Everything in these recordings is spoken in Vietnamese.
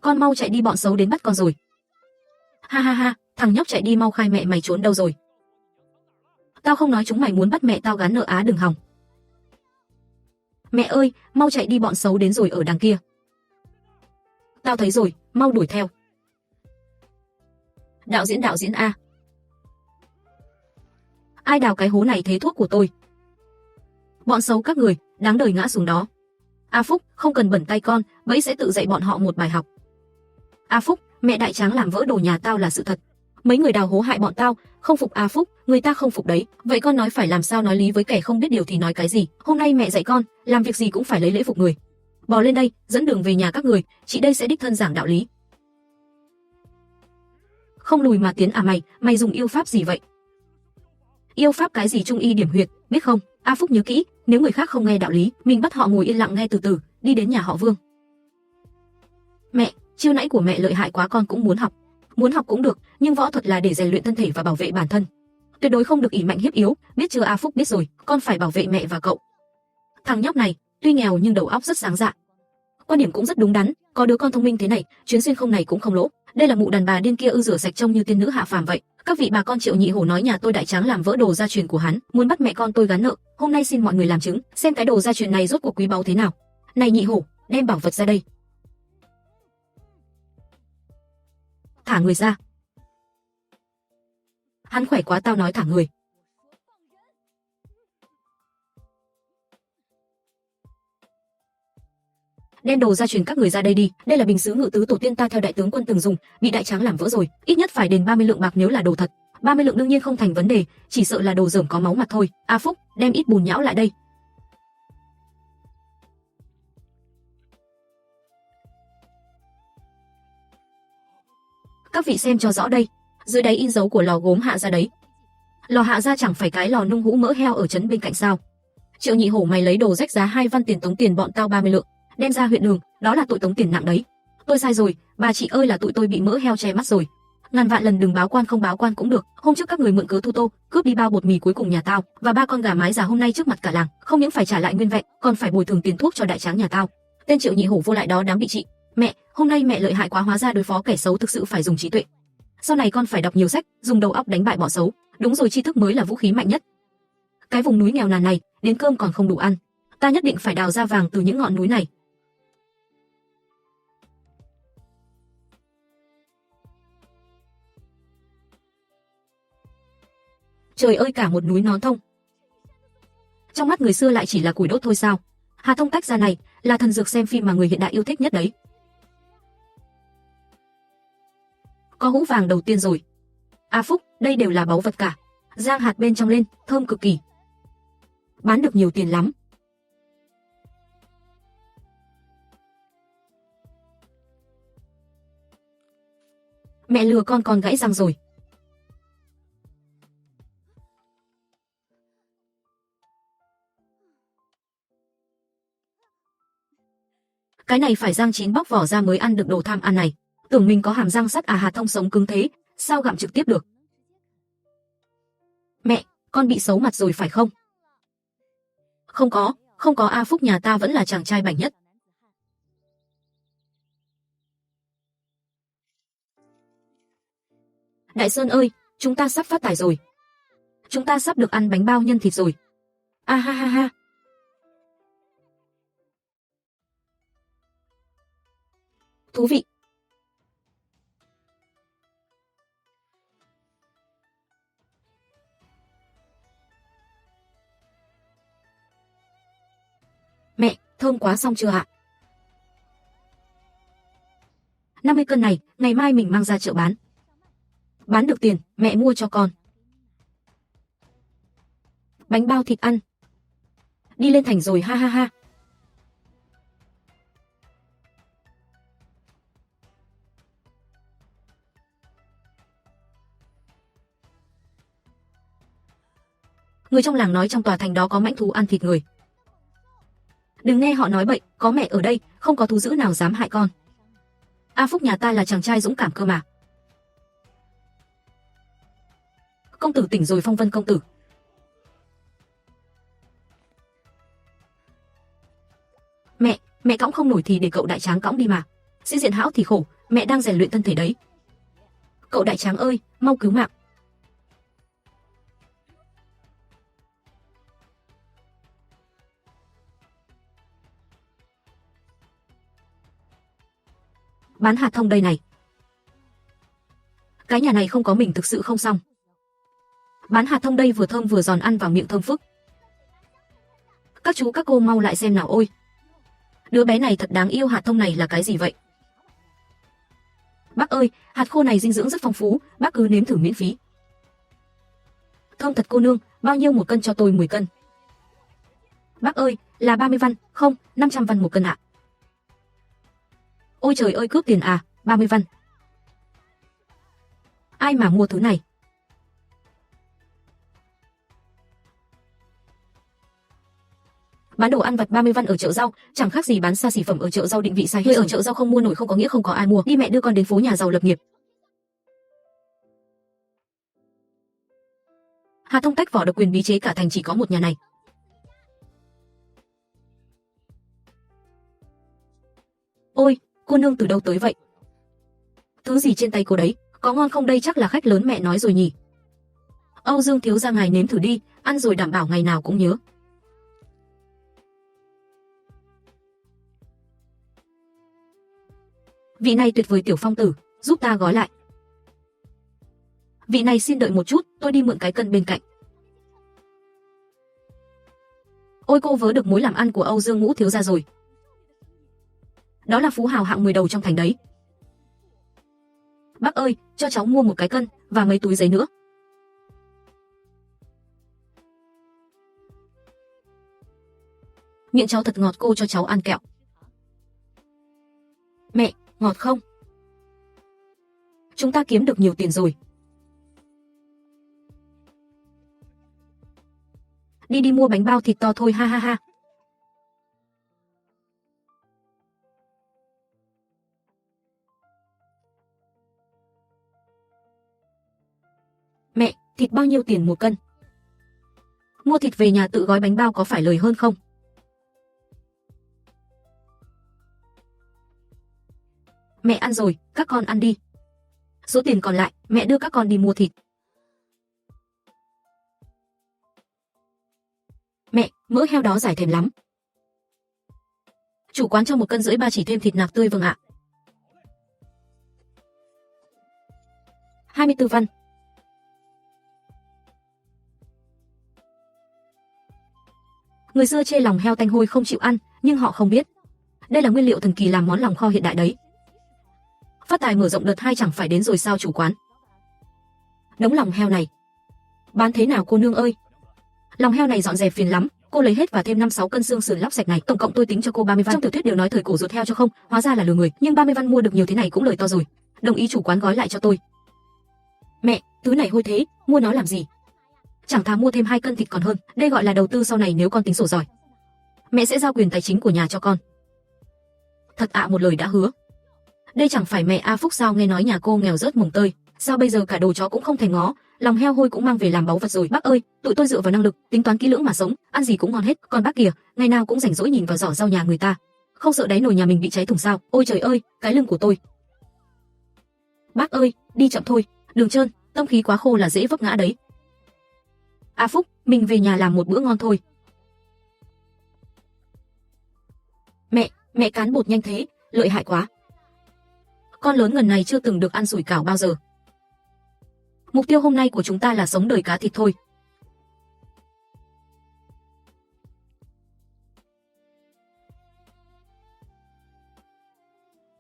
con mau chạy đi, bọn xấu đến bắt con rồi. Ha ha ha, thằng nhóc chạy đi mau, khai mẹ mày trốn đâu rồi? Tao không nói chúng mày muốn bắt mẹ tao gán nợ á, đừng hòng. Mẹ ơi, mau chạy đi, bọn xấu đến rồi ở đằng kia. Tao thấy rồi, mau đuổi theo. Đạo diễn a. Ai đào cái hố này thế? Thuốc của tôi. Bọn xấu các người, đáng đời ngã xuống đó. A Phúc, không cần bẩn tay con, bẫy sẽ tự dạy bọn họ một bài học. A Phúc, mẹ Đại Tráng làm vỡ đồ nhà tao là sự thật. Mấy người đào hố hại bọn tao, không phục A Phúc, người ta không phục đấy. Vậy con nói phải làm sao? Nói lý với kẻ không biết điều thì nói cái gì? Hôm nay mẹ dạy con, làm việc gì cũng phải lấy lễ phục người. Bò lên đây, dẫn đường về nhà các người, chị đây sẽ đích thân giảng đạo lý. Không lùi mà tiến à mày, mày dùng yêu pháp gì vậy? Yêu pháp cái gì? Trung y điểm huyệt, biết không? A Phúc nhớ kỹ, nếu người khác không nghe đạo lý, mình bắt họ ngồi yên lặng nghe từ từ, đi đến nhà họ Vương. Mẹ, chiêu nãy của mẹ lợi hại quá, con cũng muốn học. Muốn học cũng được, nhưng võ thuật là để rèn luyện thân thể và bảo vệ bản thân. Tuyệt đối không được ỷ mạnh hiếp yếu, biết chưa? A Phúc biết rồi, con phải bảo vệ mẹ và cậu. Thằng nhóc này, tuy nghèo nhưng đầu óc rất sáng dạ. Quan điểm cũng rất đúng đắn, có đứa con thông minh thế này, chuyến xuyên không này cũng không lỗ. Đây là mụ đàn bà điên kia ư? Rửa sạch trông như tiên nữ hạ phàm vậy. Các vị bà con, Triệu Nhị Hổ nói nhà tôi Đại Tráng làm vỡ đồ gia truyền của hắn, muốn bắt mẹ con tôi gán nợ. Hôm nay xin mọi người làm chứng, xem cái đồ gia truyền này rốt cuộc quý báu thế nào. Này Nhị Hổ, đem bảo vật ra đây. Thả người ra. Hắn khỏe quá, tao nói thả người. Đem đồ gia truyền các người ra đây đi, đây là bình sứ ngự tứ tổ tiên ta theo đại tướng quân từng dùng, bị Đại Tráng làm vỡ rồi, ít nhất phải đền 30 lượng bạc nếu là đồ thật. 30 lượng đương nhiên không thành vấn đề, chỉ sợ là đồ dởm có máu mặt thôi. A Phúc, đem ít bùn nhão lại đây. Các vị xem cho rõ đây, dưới đáy in dấu của lò gốm Hạ Gia đấy. Lò Hạ Gia chẳng phải cái lò nung hũ mỡ heo ở trấn bên cạnh sao? Triệu Nhị Hổ, mày lấy đồ rách giá 2 văn tiền tống tiền bọn tao 30 lượng, đem ra huyện đường, đó là tội tống tiền nặng đấy. Tôi sai rồi, bà chị ơi, là tụi tôi bị mỡ heo che mắt rồi. Ngàn vạn lần đừng báo quan, không báo quan cũng được. Hôm trước các người mượn cớ thu tô, cướp đi bao bột mì cuối cùng nhà tao và 3 con gà mái già, hôm nay trước mặt cả làng, không những phải trả lại nguyên vẹn, còn phải bồi thường tiền thuốc cho Đại Tráng nhà tao. Tên Triệu Nhị Hổ vô lại đó đáng bị trị. Mẹ, hôm nay mẹ lợi hại quá, hóa ra đối phó kẻ xấu thực sự phải dùng trí tuệ. Sau này con phải đọc nhiều sách, dùng đầu óc đánh bại bọn xấu. Đúng rồi, tri thức mới là vũ khí mạnh nhất. Cái vùng núi nghèo nàn này, đến cơm còn không đủ ăn. Ta nhất định phải đào ra vàng từ những ngọn núi này. Trời ơi, cả một núi nón thông. Trong mắt người xưa lại chỉ là củi đốt thôi sao? Hà thông tách ra này là thần dược xem phim mà người hiện đại yêu thích nhất đấy. Có hũ vàng đầu tiên rồi. A Phúc, đây đều là báu vật cả. Rang hạt bên trong lên, thơm cực kỳ. Bán được nhiều tiền lắm. Mẹ lừa con gãy răng rồi. Cái này phải rang chín bóc vỏ ra mới ăn được, đồ tham ăn này. Tưởng mình có hàm răng sắt à? Hà thông sống cứng thế, sao gặm trực tiếp được? Mẹ, con bị xấu mặt rồi phải không? Không có, A Phúc nhà ta vẫn là chàng trai bảnh nhất. Đại Sơn ơi, chúng ta sắp phát tài rồi. Chúng ta sắp được ăn bánh bao nhân thịt rồi. A ha ha ha. Thú vị. Mẹ, thơm quá, xong chưa ạ? 50 cân này, ngày mai mình mang ra chợ bán. Bán được tiền, mẹ mua cho con. Bánh bao thịt ăn. Đi lên thành rồi, ha ha ha. Người trong làng nói trong tòa thành đó có mãnh thú ăn thịt người. Đừng nghe họ nói bậy, có mẹ ở đây, không có thú dữ nào dám hại con. A Phúc nhà ta là chàng trai dũng cảm cơ mà. Công tử tỉnh rồi, Phong Vân công tử. Mẹ cõng không nổi thì để cậu Đại Tráng cõng đi mà. sĩ diện hão thì khổ, mẹ đang rèn luyện thân thể đấy. Cậu đại tráng ơi, mau cứu mạng. Bán hạt thông đây này. Cái nhà này không có mình thực sự không xong. Bán hạt thông đây vừa thơm vừa giòn, ăn vào miệng thơm phức. Các chú các cô mau lại xem nào, ôi. Đứa bé này thật đáng yêu. Hạt thông này là cái gì vậy? Bác ơi, hạt khô này dinh dưỡng rất phong phú, bác cứ nếm thử miễn phí. Thơm thật cô nương, bao nhiêu một cân cho tôi 10 cân. Bác ơi, là 30 văn, không, 500 văn một cân ạ. Ôi trời ơi, cướp tiền à, 30 văn. Ai mà mua thứ này? Bán đồ ăn vặt 30 văn ở chợ rau, chẳng khác gì bán xa xỉ phẩm ở chợ rau định vị sai. Người ở chợ rau không mua nổi không có nghĩa không có ai mua. Đi mẹ, đưa con đến phố nhà giàu lập nghiệp. Hạt thông tách vỏ độc quyền bí chế cả thành chỉ có một nhà này. Ôi, cô nương từ đâu tới vậy? Thứ gì trên tay cô đấy, có ngon không đây? Chắc là khách lớn mẹ nói rồi nhỉ. Âu Dương thiếu gia ngài nếm thử đi, ăn rồi đảm bảo ngày nào cũng nhớ. Vị này tuyệt vời tiểu phong tử, giúp ta gói lại. Vị này xin đợi một chút, tôi đi mượn cái cân bên cạnh. Ôi cô vớ được mối làm ăn của Âu Dương Ngũ thiếu gia rồi. Đó là phú hào hạng 10 đầu trong thành đấy. Bác ơi, cho cháu mua một cái cân và mấy túi giấy nữa. Miệng cháu thật ngọt, cô cho cháu ăn kẹo. Mẹ, ngọt không? Chúng ta kiếm được nhiều tiền rồi. Đi mua bánh bao thịt to thôi, ha ha ha. Mẹ, thịt bao nhiêu tiền một cân? Mua thịt về nhà tự gói bánh bao có phải lời hơn không? Mẹ ăn rồi, các con ăn đi. Số tiền còn lại, mẹ đưa các con đi mua thịt. Mẹ, mỡ heo đó giải thèm lắm. Chủ quán cho 1,5 cân ba chỉ thêm thịt nạc tươi, vâng ạ. 24 văn. Người xưa chê lòng heo tanh hôi không chịu ăn, nhưng họ không biết. Đây là nguyên liệu thần kỳ làm món lòng kho hiện đại đấy. Phát tài mở rộng đợt 2 chẳng phải đến rồi sao chủ quán? Đống lòng heo này. Bán thế nào cô nương ơi? Lòng heo này dọn dẹp phiền lắm, cô lấy hết và thêm 5-6 cân xương sườn lóc sạch này, tổng cộng tôi tính cho cô 30 văn. Trong tiểu thuyết đều nói thời cổ ruột heo cho không, hóa ra là lừa người, nhưng 30 văn mua được nhiều thế này cũng lời to rồi. Đồng ý chủ quán gói lại cho tôi. Mẹ, thứ này hôi thế, mua nó làm gì? Chẳng thà mua thêm 2 cân thịt còn hơn, đây gọi là đầu tư sau này nếu con tính sổ giỏi. Mẹ sẽ giao quyền tài chính của nhà cho con. Thật ạ, một lời đã hứa. Đây chẳng phải mẹ A Phúc sao, nghe nói nhà cô nghèo rớt mồng tơi, sao bây giờ cả đồ chó cũng không thèm ngó, lòng heo hôi cũng mang về làm báu vật rồi. Bác ơi, tụi tôi dựa vào năng lực, tính toán kỹ lưỡng mà sống, ăn gì cũng ngon hết, còn bác kìa, ngày nào cũng rảnh rỗi nhìn vào giỏ rau nhà người ta, không sợ đáy nồi nhà mình bị cháy thùng sao? Ôi trời ơi, cái lưng của tôi. Bác ơi, đi chậm thôi, đường trơn, tâm khí quá khô là dễ vấp ngã đấy. A Phúc, mình về nhà làm một bữa ngon thôi. Mẹ cán bột nhanh thế, lợi hại quá. Con lớn ngần này chưa từng được ăn sủi cảo bao giờ. Mục tiêu hôm nay của chúng ta là sống đời cá thịt thôi.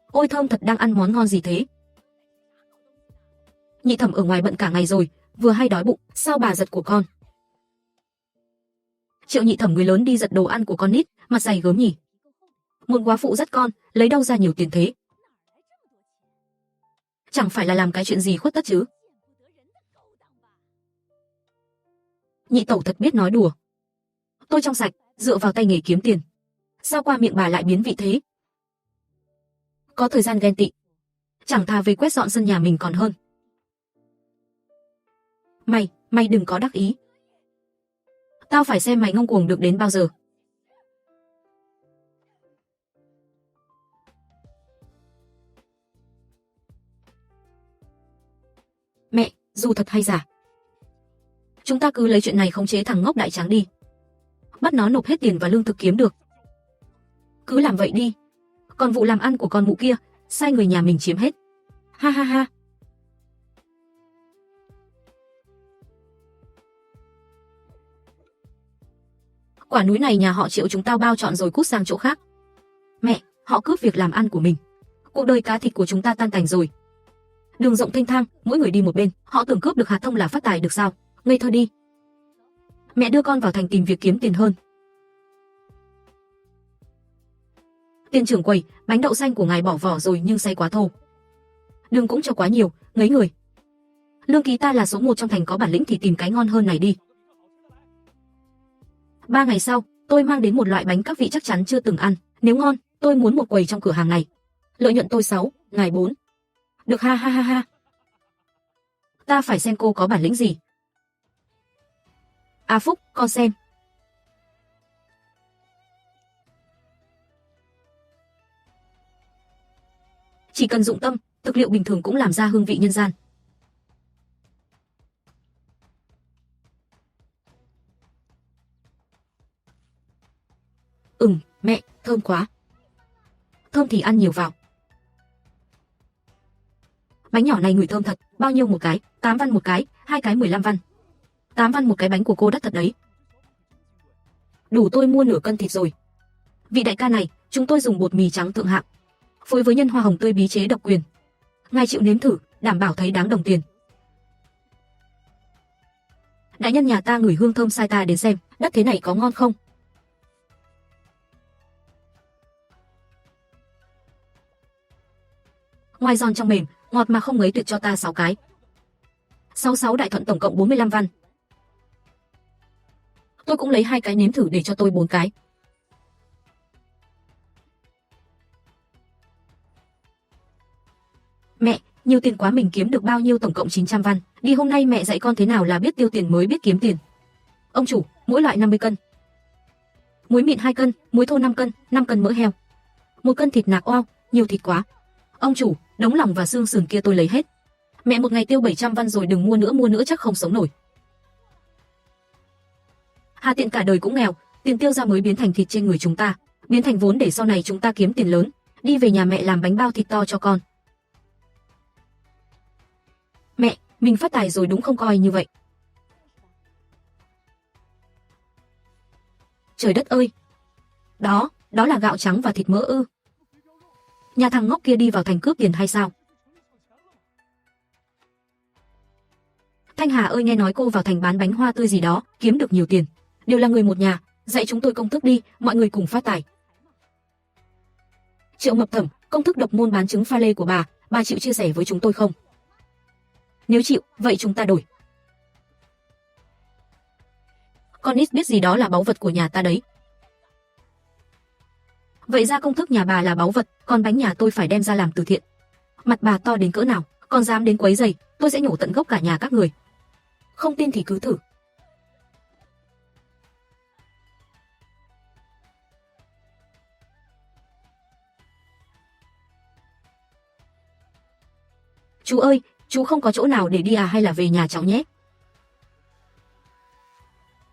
Ôi thơm thật, đang ăn món ngon gì thế? Nhị thẩm ở ngoài bận cả ngày rồi, vừa hay đói bụng, sao bà giật của con? Triệu nhị thẩm người lớn đi giật đồ ăn của con nít, mặt dày gớm nhỉ. Một góa phụ dắt con, lấy đâu ra nhiều tiền thế? Chẳng phải là làm cái chuyện gì khuất tất chứ? Nhị tẩu thật biết nói đùa. Tôi trong sạch, dựa vào tay nghề kiếm tiền. Sao qua miệng bà lại biến vị thế? Có thời gian ghen tị. Chẳng thà về quét dọn sân nhà mình còn hơn. Mày đừng có đắc ý. Tao phải xem mày ngông cuồng được đến bao giờ. dù thật hay giả. Chúng ta cứ lấy chuyện này khống chế thằng ngốc đại tráng đi. Bắt nó nộp hết tiền và lương thực kiếm được. Cứ làm vậy đi. Còn vụ làm ăn của con mụ kia, sai người nhà mình chiếm hết. Ha ha ha. Quả núi này nhà họ Triệu chúng tao bao trọn rồi, cút sang chỗ khác. Mẹ, họ cướp việc làm ăn của mình. Cuộc đời cá thịt của chúng ta tan tành rồi. Đường rộng thênh thang, mỗi người đi một bên, họ tưởng cướp được hạt thông là phát tài được sao? Ngây thơ đi. Mẹ đưa con vào thành tìm việc kiếm tiền hơn. Tiền trưởng quầy, bánh đậu xanh của ngài bỏ vỏ rồi nhưng xay quá thô. Đường cũng cho quá nhiều, ngấy người. Lương ký ta là số 1 trong thành, có bản lĩnh thì tìm cái ngon hơn này đi. 3 ngày sau, tôi mang đến một loại bánh các vị chắc chắn chưa từng ăn. Nếu ngon, tôi muốn một quầy trong cửa hàng này. Lợi nhuận tôi 6, ngài 4. Được, ha ha ha ha. Ta phải xem cô có bản lĩnh gì. À Phúc, con xem. Chỉ cần dụng tâm, thực liệu bình thường cũng làm ra hương vị nhân gian. Mẹ, thơm quá. Thơm thì ăn nhiều vào. Bánh nhỏ này ngửi thơm thật, bao nhiêu một cái? 8 văn một cái, 2 cái 15 văn. 8 văn một cái bánh của cô đắt thật đấy. Đủ tôi mua nửa cân thịt rồi. Vị đại ca này, chúng tôi dùng bột mì trắng thượng hạng, phối với nhân hoa hồng tươi bí chế độc quyền. Ngài chịu nếm thử, đảm bảo thấy đáng đồng tiền. Đại nhân nhà ta ngửi hương thơm sai ta đến xem, đất thế này có ngon không? Ngoài giòn trong mềm, ngọt mà không ngấy, tuyệt, cho ta 6 cái. 66 đại thuận, tổng cộng 45 văn. Tôi cũng lấy 2 cái nếm thử để cho tôi 4 cái. Mẹ, nhiều tiền quá, mình kiếm được bao nhiêu? Tổng cộng 900 văn. Đi hôm nay mẹ dạy con thế nào là biết tiêu tiền mới biết kiếm tiền. Ông chủ, mỗi loại 50 cân. Muối mịn 2 cân, muối thô 5 cân, 5 cân mỡ heo. 1 cân thịt nạc. Oao, nhiều thịt quá. Ông chủ, đống lòng và xương sườn kia tôi lấy hết. Mẹ một ngày tiêu 700 văn rồi, đừng mua nữa chắc không sống nổi. Hà tiện cả đời cũng nghèo, tiền tiêu ra mới biến thành thịt trên người chúng ta, biến thành vốn để sau này chúng ta kiếm tiền lớn. Đi về nhà mẹ làm bánh bao thịt to cho con. Mẹ, mình phát tài rồi đúng không, coi như vậy. Trời đất ơi. Đó là gạo trắng và thịt mỡ ư? Nhà thằng ngốc kia đi vào thành cướp tiền hay sao? Thanh Hà ơi, nghe nói cô vào thành bán bánh hoa tươi gì đó, kiếm được nhiều tiền. Đều là người một nhà, dạy chúng tôi công thức đi, mọi người cùng phát tài. Triệu Mập Thẩm, công thức độc môn bán trứng pha lê của bà chịu chia sẻ với chúng tôi không? Nếu chịu, vậy chúng ta đổi. Con ít biết gì đó là báu vật của nhà ta đấy. Vậy ra công thức nhà bà là báu vật, còn bánh nhà tôi phải đem ra làm từ thiện. Mặt bà to đến cỡ nào, còn dám đến quấy rầy, tôi sẽ nhổ tận gốc cả nhà các người. Không tin thì cứ thử. Chú ơi, chú không có chỗ nào để đi à, hay là về nhà cháu nhé?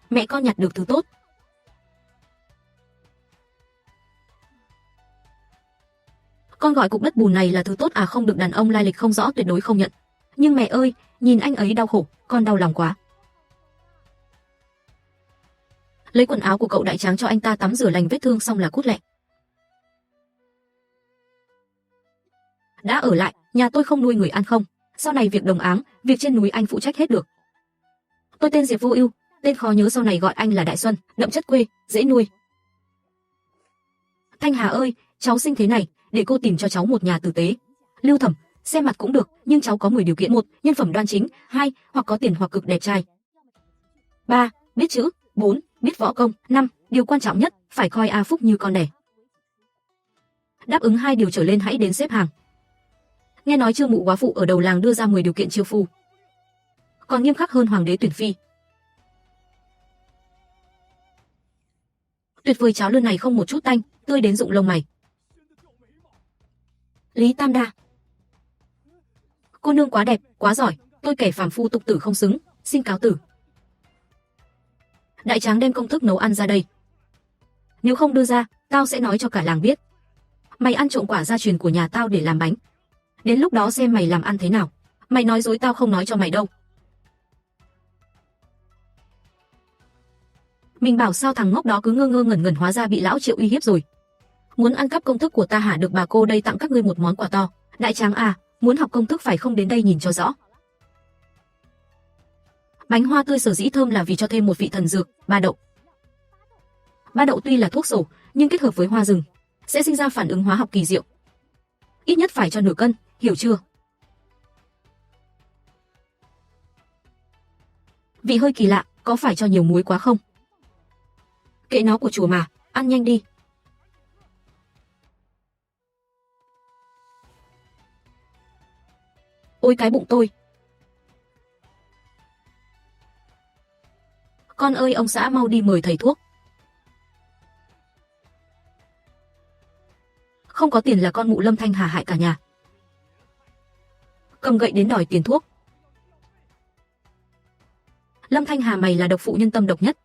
Mẹ con nhặt được thứ tốt. Con gọi cục đất bùn này là thứ tốt à? Không được, đàn ông lai lịch không rõ tuyệt đối không nhận. Nhưng mẹ ơi, nhìn anh ấy đau khổ, con đau lòng quá. Lấy quần áo của cậu đại tráng cho anh ta tắm rửa lành vết thương xong là cút lẹ. Đã ở lại, nhà tôi không nuôi người ăn không? Sau này việc đồng áng, việc trên núi anh phụ trách hết được. Tôi tên Diệp Vô Ưu, tên khó nhớ, sau này gọi anh là Đại Xuân, đậm chất quê, dễ nuôi. Thanh Hà ơi, cháu xinh thế này, để cô tìm cho cháu một nhà tử tế. Lưu Thẩm, xem mặt cũng được, nhưng cháu có 10 điều kiện: 1, nhân phẩm đoan chính; 2, hoặc có tiền hoặc cực đẹp trai; 3, biết chữ; 4, biết võ công; 5, điều quan trọng nhất, phải coi A Phúc như con đẻ. Đáp ứng 2 điều trở lên hãy đến xếp hàng. Nghe nói Trương Mụ Quá Phụ ở đầu làng đưa ra 10 điều kiện chiêu phu, còn nghiêm khắc hơn hoàng đế tuyển phi. Tuyệt vời, cháo lươn này không một chút tanh, tươi đến rụng lông mày. Lý Tam Đa, cô nương quá đẹp, quá giỏi, tôi kẻ phàm phu tục tử không xứng, xin cáo từ. Đại tráng đem công thức nấu ăn ra đây. Nếu không đưa ra, tao sẽ nói cho cả làng biết. Mày ăn trộm quả gia truyền của nhà tao để làm bánh. Đến lúc đó xem mày làm ăn thế nào. Mày nói dối tao không nói cho mày đâu. Mình bảo sao thằng ngốc đó cứ ngơ ngơ ngẩn ngẩn, hóa ra bị lão Triệu uy hiếp rồi. Muốn ăn cắp công thức của ta hả? Được, bà cô đây tặng các ngươi một món quà to. Đại tráng à, muốn học công thức phải không? Đến đây nhìn cho rõ. Bánh hoa tươi sở dĩ thơm là vì cho thêm một vị thần dược, ba đậu. Ba đậu tuy là thuốc sổ, nhưng kết hợp với hoa rừng sẽ sinh ra phản ứng hóa học kỳ diệu. Ít nhất phải cho nửa cân, hiểu chưa? Vị hơi kỳ lạ, có phải cho nhiều muối quá không? Kệ nó, của chùa mà, ăn nhanh đi. Ôi cái bụng tôi. Con ơi, ông xã mau đi mời thầy thuốc. Không có tiền là con mụ Lâm Thanh Hà hại cả nhà. Cầm gậy đến đòi tiền thuốc. Lâm Thanh Hà, mày là độc phụ nhân tâm độc nhất.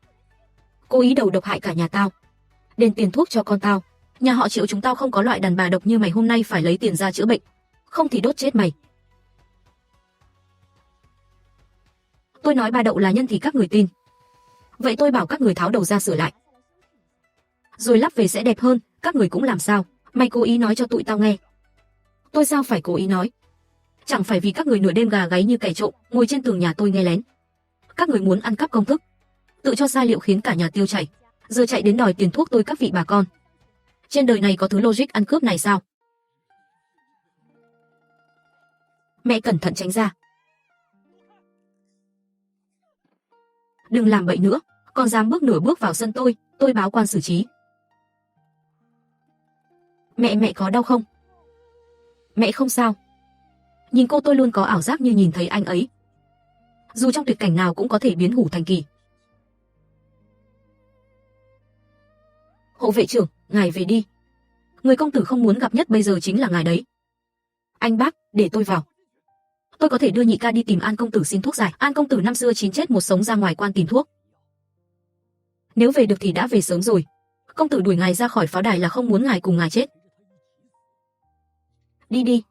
Cố ý đầu độc hại cả nhà tao. Đền tiền thuốc cho con tao. Nhà họ Triệu chúng tao không có loại đàn bà độc như mày, hôm nay phải lấy tiền ra chữa bệnh. Không thì đốt chết mày. Tôi nói ba đậu là nhân thì các người tin. Vậy tôi bảo các người tháo đầu ra sửa lại. Rồi lắp về sẽ đẹp hơn, các người cũng làm sao? Mày cố ý nói cho tụi tao nghe. Tôi sao phải cố ý nói? Chẳng phải vì các người nửa đêm gà gáy như kẻ trộm, ngồi trên tường nhà tôi nghe lén. Các người muốn ăn cắp công thức, tự cho sai liệu khiến cả nhà tiêu chảy, giờ chạy đến đòi tiền thuốc tôi. Các vị bà con, trên đời này có thứ logic ăn cướp này sao? Mẹ cẩn thận tránh ra. Đừng làm bậy nữa, còn dám bước nửa bước vào sân tôi báo quan xử trí. Mẹ có đau không? Mẹ không sao. Nhìn cô tôi luôn có ảo giác như nhìn thấy anh ấy. Dù trong tuyệt cảnh nào cũng có thể biến hủ thành kỳ. Hộ vệ trưởng, ngài về đi. Người công tử không muốn gặp nhất bây giờ chính là ngài đấy. Anh bác, để tôi vào. Tôi có thể đưa nhị ca đi tìm An công tử xin thuốc giải. An công tử năm xưa 9 chết 1 sống ra ngoài quan tìm thuốc. Nếu về được thì đã về sớm rồi. Công tử đuổi ngài ra khỏi pháo đài là không muốn ngài cùng ngài chết. Đi đi.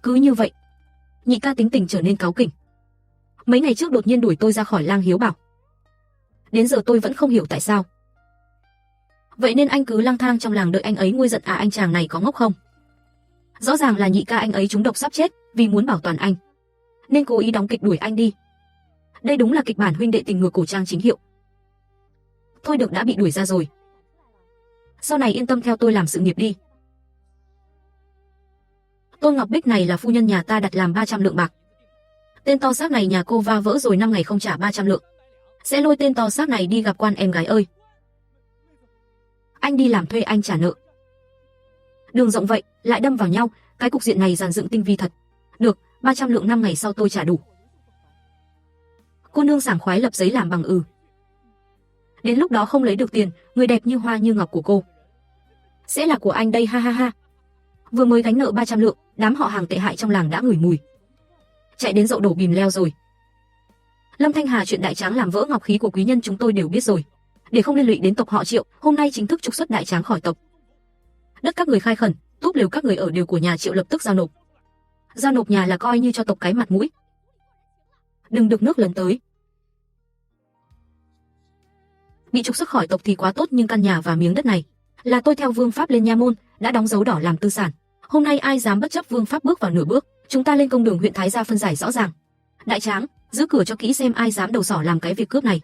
Cứ như vậy, nhị ca tính tình trở nên cáu kỉnh. Mấy ngày trước đột nhiên đuổi tôi ra khỏi Lang Hiếu Bảo. Đến giờ tôi vẫn không hiểu tại sao. Vậy nên anh cứ lang thang trong làng đợi anh ấy nguôi giận à? Anh chàng này có ngốc không? Rõ ràng là nhị ca anh ấy trúng độc sắp chết, vì muốn bảo toàn anh nên cố ý đóng kịch đuổi anh đi. Đây đúng là kịch bản huynh đệ tình ngược cổ trang chính hiệu. Thôi được, đã bị đuổi ra rồi, sau này yên tâm theo tôi làm sự nghiệp đi. Tôn Ngọc Bích này là phu nhân nhà ta đặt làm 300 lượng bạc. Tên to xác này nhà cô va vỡ rồi, 5 ngày không trả 300 lượng. Sẽ lôi tên to xác này đi gặp quan. Em gái ơi, anh đi làm thuê anh trả nợ. Đường rộng vậy, lại đâm vào nhau, cái cục diện này dàn dựng tinh vi thật. Được, 300 lượng 5 ngày sau tôi trả đủ. Cô nương sảng khoái lập giấy làm bằng. Đến lúc đó không lấy được tiền, người đẹp như hoa như ngọc của cô sẽ là của anh đây, ha ha ha. Vừa mới gánh nợ 300 lượng, đám họ hàng tệ hại trong làng đã ngửi mùi, chạy đến dậu đổ bìm leo rồi. Lâm Thanh Hà, chuyện đại tráng làm vỡ ngọc khí của quý nhân chúng tôi đều biết rồi. Để không liên lụy đến tộc họ Triệu, hôm nay chính thức trục xuất đại tráng khỏi tộc. Đất các người khai khẩn, túp lều các người ở đều của nhà Triệu, lập tức giao nộp. Giao nộp nhà là coi như cho tộc cái mặt mũi. Đừng được nước lấn tới. Bị trục xuất khỏi tộc thì quá tốt, nhưng căn nhà và miếng đất này là tôi theo vương pháp lên nha môn, đã đóng dấu đỏ làm tư sản. Hôm nay ai dám bất chấp vương pháp bước vào nửa bước, chúng ta lên công đường huyện Thái Gia phân giải rõ ràng. Đại tráng, giữ cửa cho kỹ xem ai dám đầu sỏ làm cái việc cướp này.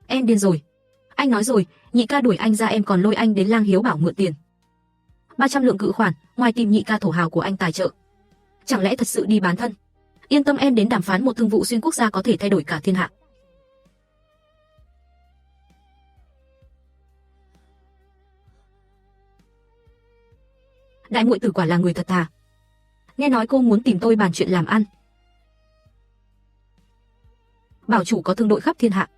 Em điên rồi. Anh nói rồi, nhị ca đuổi anh ra, em còn lôi anh đến Lang Hiếu Bảo mượn tiền. 300 lượng cự khoản, ngoài tìm nhị ca thổ hào của anh tài trợ, chẳng lẽ thật sự đi bán thân? Yên tâm, em đến đàm phán một thương vụ xuyên quốc gia có thể thay đổi cả thiên hạ. Đại muội tử quả là người thật thà. Nghe nói cô muốn tìm tôi bàn chuyện làm ăn. Bảo chủ có thương đội khắp thiên hạ,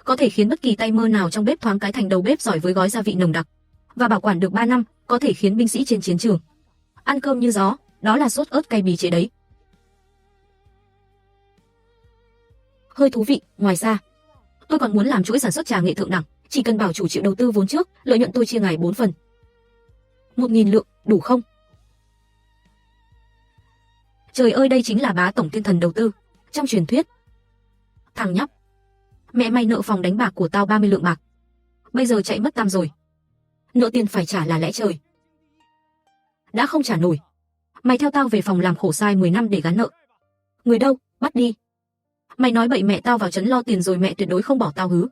có thể khiến bất kỳ tay mơ nào trong bếp thoáng cái thành đầu bếp giỏi với gói gia vị nồng đặc, và bảo quản được 3 năm, có thể khiến binh sĩ trên chiến trường ăn cơm như gió. Đó là sốt ớt cay bì chế đấy. Hơi thú vị. Ngoài ra, tôi còn muốn làm chuỗi sản xuất trà nghệ thượng đẳng. Chỉ cần bảo chủ chịu đầu tư vốn trước, lợi nhuận tôi chia ngài 4 phần. 1.000 lượng, đủ không? Trời ơi, đây chính là bá tổng thiên thần đầu tư trong truyền thuyết. Thằng nhóc, mẹ mày nợ phòng đánh bạc của tao 30 lượng bạc, bây giờ chạy mất tăm rồi. Nợ tiền phải trả là lẽ trời. Đã không trả nổi, mày theo tao về phòng làm khổ sai 10 năm để gán nợ. Người đâu, bắt đi. Mày nói bậy mẹ tao vào trấn lo tiền rồi mẹ tuyệt đối không bỏ tao hứ.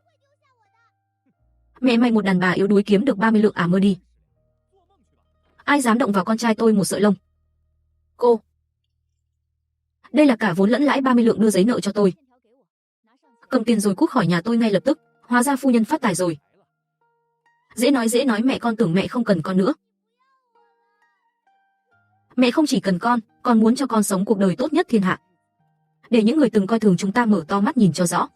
Mẹ mày một đàn bà yếu đuối kiếm được 30 lượng à, mơ đi. Ai dám động vào con trai tôi một sợi lông. Cô, đây là cả vốn lẫn lãi 30 lượng, đưa giấy nợ cho tôi. Cầm tiền rồi cút khỏi nhà tôi ngay lập tức. Hóa ra phu nhân phát tài rồi. Dễ nói, mẹ con tưởng mẹ không cần con nữa. Mẹ không chỉ cần con muốn cho con sống cuộc đời tốt nhất thiên hạ, để những người từng coi thường chúng ta mở to mắt nhìn cho rõ.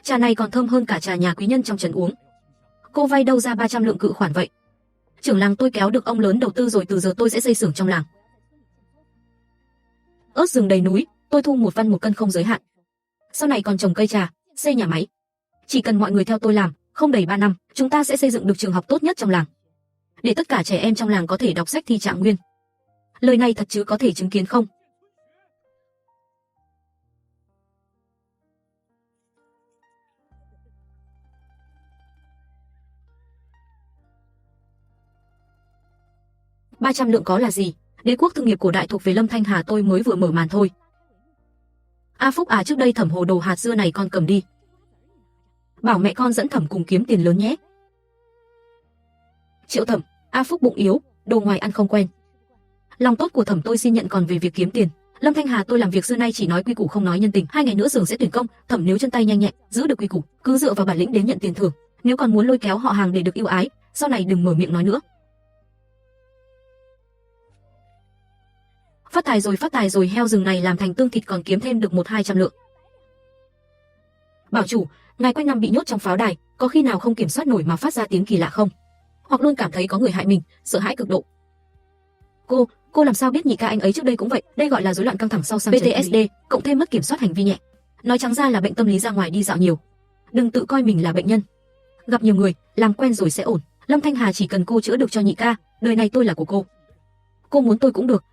Trà này còn thơm hơn cả trà nhà quý nhân trong trấn uống. Cô vay đâu ra 300 lượng cự khoản vậy? Trưởng làng tôi kéo được ông lớn đầu tư rồi, từ giờ tôi sẽ xây xưởng trong làng. Ớt rừng đầy núi, tôi thu 1 văn 1 cân không giới hạn. Sau này còn trồng cây trà, xây nhà máy. Chỉ cần mọi người theo tôi làm, không đầy 3 năm, chúng ta sẽ xây dựng được trường học tốt nhất trong làng, để tất cả trẻ em trong làng có thể đọc sách thi trạng nguyên. Lời này thật chứ, có thể chứng kiến không? $300 lượng có là gì? Đế quốc thương nghiệp cổ đại thuộc về Lâm Thanh Hà tôi mới vừa mở màn thôi. A Phúc à, trước đây Thẩm hồ đồ hạt dưa này con cầm đi. Bảo mẹ con dẫn Thẩm cùng kiếm tiền lớn nhé. Triệu Thẩm, A Phúc bụng yếu, đồ ngoài ăn không quen. Lòng tốt của Thẩm tôi xin nhận, còn về việc kiếm tiền, Lâm Thanh Hà tôi làm việc xưa nay chỉ nói quy củ không nói nhân tình. 2 ngày nữa xưởng sẽ tuyển công, Thẩm nếu chân tay nhanh nhẹn, giữ được quy củ, cứ dựa vào bản lĩnh đến nhận tiền thưởng. Nếu còn muốn lôi kéo họ hàng để được ưu ái, sau này đừng mở miệng nói nữa. Phát tài rồi, heo rừng này làm thành tương thịt còn kiếm thêm được 100-200 lượng. Bảo chủ, ngài quanh năm bị nhốt trong pháo đài, có khi nào không kiểm soát nổi mà phát ra tiếng kỳ lạ không? Hoặc luôn cảm thấy có người hại mình, sợ hãi cực độ. Cô làm sao biết nhị ca anh ấy trước đây cũng vậy? Đây gọi là rối loạn căng thẳng sau PTSD, cộng thêm mất kiểm soát hành vi nhẹ. Nói trắng ra là bệnh tâm lý, ra ngoài đi dạo nhiều. Đừng tự coi mình là bệnh nhân. Gặp nhiều người, làm quen rồi sẽ ổn. Lâm Thanh Hà chỉ cần cô chữa được cho nhị ca, đời này tôi là của cô. Cô muốn tôi cũng được.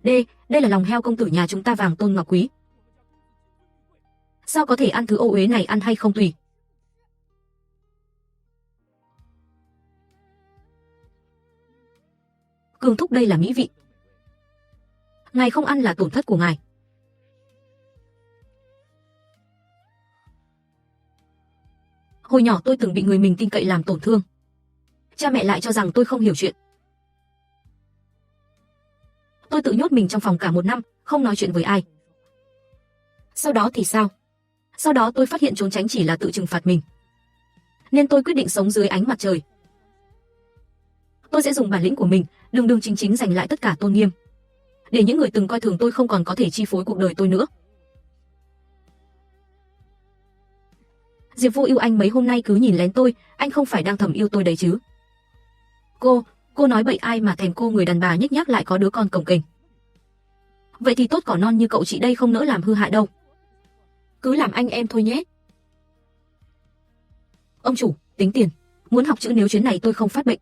Đây là lòng heo công tử nhà chúng ta, vàng tôn ngọc quý. Sao có thể ăn thứ ô uế này, ăn hay không tùy. Cường thúc, đây là mỹ vị. Ngài không ăn là tổn thất của ngài. Hồi nhỏ tôi từng bị người mình tin cậy làm tổn thương. Cha mẹ lại cho rằng tôi không hiểu chuyện. Tôi tự nhốt mình trong phòng cả 1 năm, không nói chuyện với ai. Sau đó thì sao? Sau đó tôi phát hiện trốn tránh chỉ là tự trừng phạt mình, nên tôi quyết định sống dưới ánh mặt trời. Tôi sẽ dùng bản lĩnh của mình, đường chính giành lại tất cả tôn nghiêm, để những người từng coi thường tôi không còn có thể chi phối cuộc đời tôi nữa. Diệp Vô Ưu, anh mấy hôm nay cứ nhìn lén tôi, anh không phải đang thầm yêu tôi đấy chứ? Cô nói bậy, ai mà thèm cô, người đàn bà nhếch nhác lại có đứa con cồng kềnh. Vậy thì tốt, cỏ non như cậu chị đây không nỡ làm hư hại đâu. Cứ làm anh em thôi nhé. Ông chủ, tính tiền. Muốn học chữ, nếu chuyến này tôi không phát bệnh,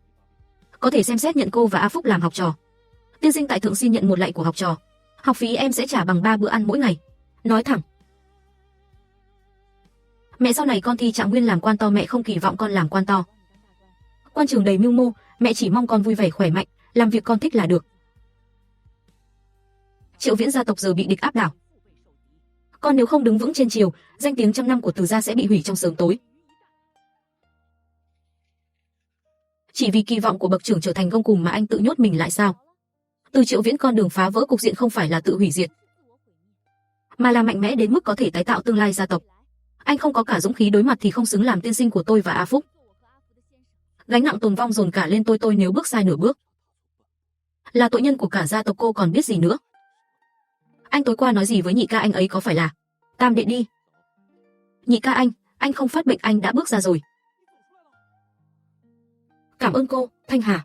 có thể xem xét nhận cô và A Phúc làm học trò. Tiên sinh tại thượng xin nhận 1 lạy của học trò. Học phí em sẽ trả bằng 3 bữa ăn mỗi ngày. Nói thẳng. Mẹ sau này con thi trạng nguyên làm quan to, mẹ không kỳ vọng con làm quan to. Quan trường đầy mưu mô, mẹ chỉ mong con vui vẻ khỏe mạnh, làm việc con thích là được. Triệu Viễn gia tộc giờ bị địch áp đảo. Con nếu không đứng vững trên triều, danh tiếng trăm năm của Từ gia sẽ bị hủy trong sớm tối. Chỉ vì kỳ vọng của bậc trưởng trở thành gông cùm mà anh tự nhốt mình lại sao? Từ Triệu Viễn con đường phá vỡ cục diện không phải là tự hủy diệt, mà là mạnh mẽ đến mức có thể tái tạo tương lai gia tộc. Anh không có cả dũng khí đối mặt thì không xứng làm tiên sinh của tôi và A Phúc. Gánh nặng tồn vong dồn cả lên tôi nếu bước sai nửa bước, là tội nhân của cả gia tộc, cô còn biết gì nữa? Anh tối qua nói gì với nhị ca anh ấy, có phải là Tam đệ đi? Nhị ca anh không phát bệnh, anh đã bước ra rồi. Cảm ơn cô, Thanh Hà.